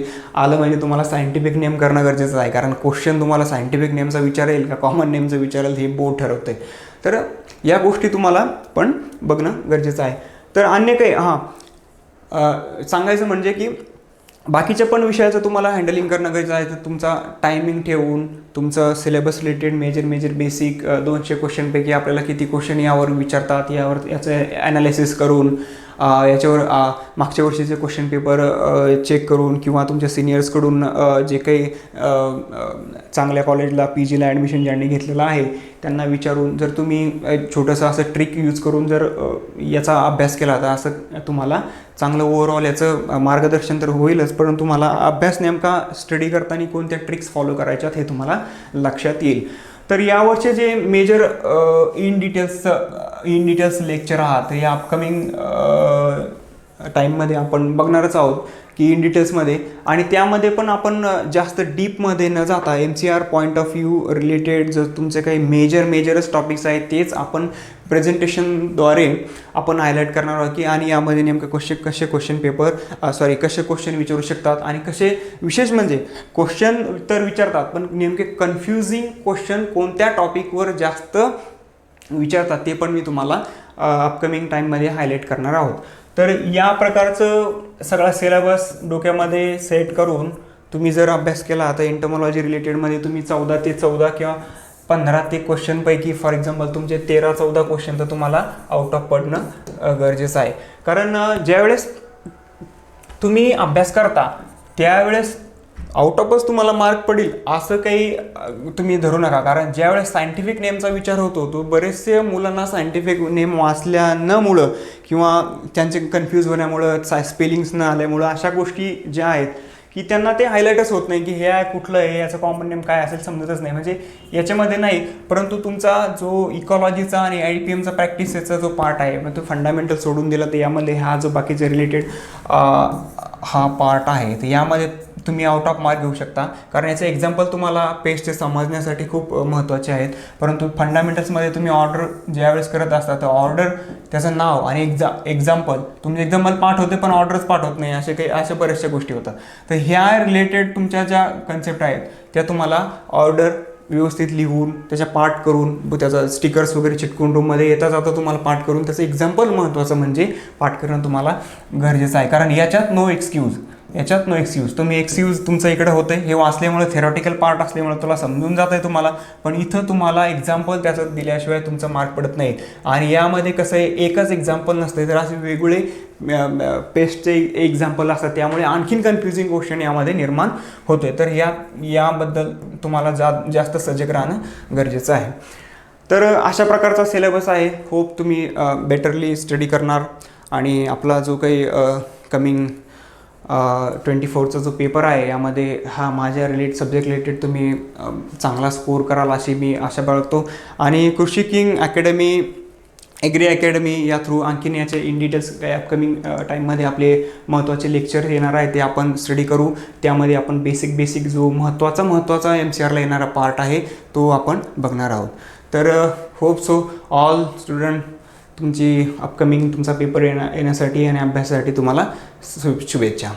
तुम्हाला सायंटिफिक नेम करणं गरजेचं आहे, कारण क्वेश्चन तुम्हाला सायंटिफिक नेमचा विचारेल का कॉमन नेमचं विचारेल हे बोर्ड ठरवते. तर या गोष्टी तुम्हाला पण बघणं गरजेचं आहे. तर अन्य काही सांगायचं म्हणजे की बाकीच्या पण विषयाचं तुम्हाला हँडलिंग करणं गरजेचं आहे. तर तुमचा टायमिंग ठेवून तुमचं सिलेबस रिलेटेड मेजर बेसिक 200 क्वेश्चनपैकी आपल्याला किती क्वेश्चन यावर विचारतात, याचं ॲनालिसिस करून याच्यावर मागच्या वर्षीचे क्वेश्चन पेपर चेक करून किंवा तुमच्या सिनियर्सकडून जे काही चांगल्या कॉलेजला PGला ॲडमिशन ज्यांनी घेतलेलं आहे त्यांना विचारून जर तुम्ही छोटंसं असं ट्रिक यूज करून जर याचा अभ्यास केला तर असं तुम्हाला चांगलं ओव्हरऑल याचं मार्गदर्शन तर होईलच, परंतु तुम्हाला अभ्यास नेमका स्टडी करताना कोणत्या ट्रिक्स फॉलो करायच्यात हे तुम्हाला लक्षात येईल. तर यावरचे जे मेजर इन डिटेल्स लेक्चर आहात या अपकमिंग टाईममध्ये आपण बघणारच आहोत की इन डिटेल्समध्ये, आणि त्यामध्ये पण आपण जास्त डीपमध्ये न जाता MCR point of view related जर तुमचे काही मेजरच टॉपिक्स आहेत तेच आपण प्रेझेंटेशनद्वारे आपण हायलाईट करणार आहोत की, आणि यामध्ये नेमकं कसे क्वेश्चन विचारू शकतात आणि कसे, विशेष म्हणजे क्वेश्चन तर विचारतात पण नेमके कन्फ्युजिंग क्वेश्चन कोणत्या टॉपिकवर जास्त विचारतात ते पण मी तुम्हाला अपकमिंग टाईममध्ये हायलाईट करणार आहोत. तर या प्रकारचं सगळा सिलेबस डोक्यामध्ये सेट करून तुम्ही जर अभ्यास केला तर एंटोमॉलॉजी रिलेटेडमध्ये तुम्ही 14 ते 14 किंवा 15 ते क्वेश्चनपैकी फॉर एक्झाम्पल तुमचे 13-14 क्वेश्चन तर तुम्हाला आउट ऑफ पडणं गरजेचं आहे. कारण ज्यावेळेस तुम्ही अभ्यास करता त्यावेळेस आउट ऑफच तुम्हाला मार्क पडेल असं काही तुम्ही धरू नका. कारण ज्यावेळेस सायंटिफिक नेमचा विचार होतो तो बरेचसे मुलांना सायंटिफिक नेम वाचल्यामुळं किंवा त्यांचे कन्फ्यूज होण्यामुळं, स्पेलिंग्स न आल्यामुळं अशा गोष्टी ज्या आहेत की त्यांना ते हायलाईटच होत नाही की हे कुठलं आहे, याचं कॉमन नेम काय असेल समजतच नाही. म्हणजे याच्यामध्ये नाही, परंतु तुमचा जो इकॉलॉजीचा आणि IPMचा प्रॅक्टिसेसचा जो पार्ट आहे मग तो फंडामेंटल सोडून दिला तर यामध्ये हा जो बाकीचे रिलेटेड हा पार्ट आहे तर यामध्ये तुम्ही आउट ऑफ मार्क घेऊ शकता. कारण याचे एक्झाम्पल तुम्हाला पेजचे समजण्यासाठी खूप महत्त्वाचे आहेत. परंतु फंडामेंटल्समध्ये तुम्ही ऑर्डर ज्यावेळेस करत असता तर ऑर्डर, त्याचं नाव आणि एक्झाम्पल तुमचे एक्झाम्पल पाठ होते पण ऑर्डरच पाठ होत नाही, अशा बऱ्याचशा गोष्टी होतात. तर ह्या रिलेटेड तुमच्या ज्या कन्सेप्ट आहेत त्या तुम्हाला ऑर्डर व्यवस्थित लिहून त्याच्या पाठ करून त्याचा स्टिकर्स वगैरे चिटकून रूममध्ये येता जाता तुम्हाला पाठ करून त्याचं एक्झाम्पल महत्त्वाचं म्हणजे पाठ करणं तुम्हाला गरजेचं आहे. कारण याच्यात नो एक्सक्यूज तुम्ही एक्सक्यूज तुमचं इकडे होतं हे वाचल्यामुळे, थेरॉटिकल पार्ट असल्यामुळे तुला समजून जात आहे तुम्हाला, पण इथं तुम्हाला एक्झाम्पल त्याचं दिल्याशिवाय तुमचा मार्क पडत नाही. आणि यामध्ये कसं आहे एकच एक्झाम्पल नसते तर असे वेगवेगळे पेस्टचे एक्झाम्पल असतात, त्यामुळे आणखीन कन्फ्युजिंग क्वेश्चन यामध्ये निर्माण होतोय. तर याबद्दल तुम्हाला जास्त सजग राहणं गरजेचं आहे. तर अशा प्रकारचा सिलेबस आहे. होप तुम्ही बेटरली स्टडी करणार आणि आपला जो काही कमिंग 24चा जो पेपर आहे यामध्ये हा माझ्या सब्जेक्ट रिलेटेड तुम्ही चांगला स्कोर कराल अशी मी आशा बाळगतो. आणि कृषी किंग अकॅडमी, ॲग्री अकॅडमी या थ्रू आणखीन याचे इन डिटेल्स अपकमिंग टाईममध्ये आपले महत्त्वाचे लेक्चर येणार आहे ते आपण स्टडी करू. त्यामध्ये आपण बेसिक जो महत्त्वाचा MCRला येणारा पार्ट आहे तो आपण बघणार आहोत. तर होप सो ऑल स्टुडंट तुमची अपकमिंग तुमचा पेपर येण्यासाठी आणि अभ्यासासाठी तुम्हाला शुभेच्छा.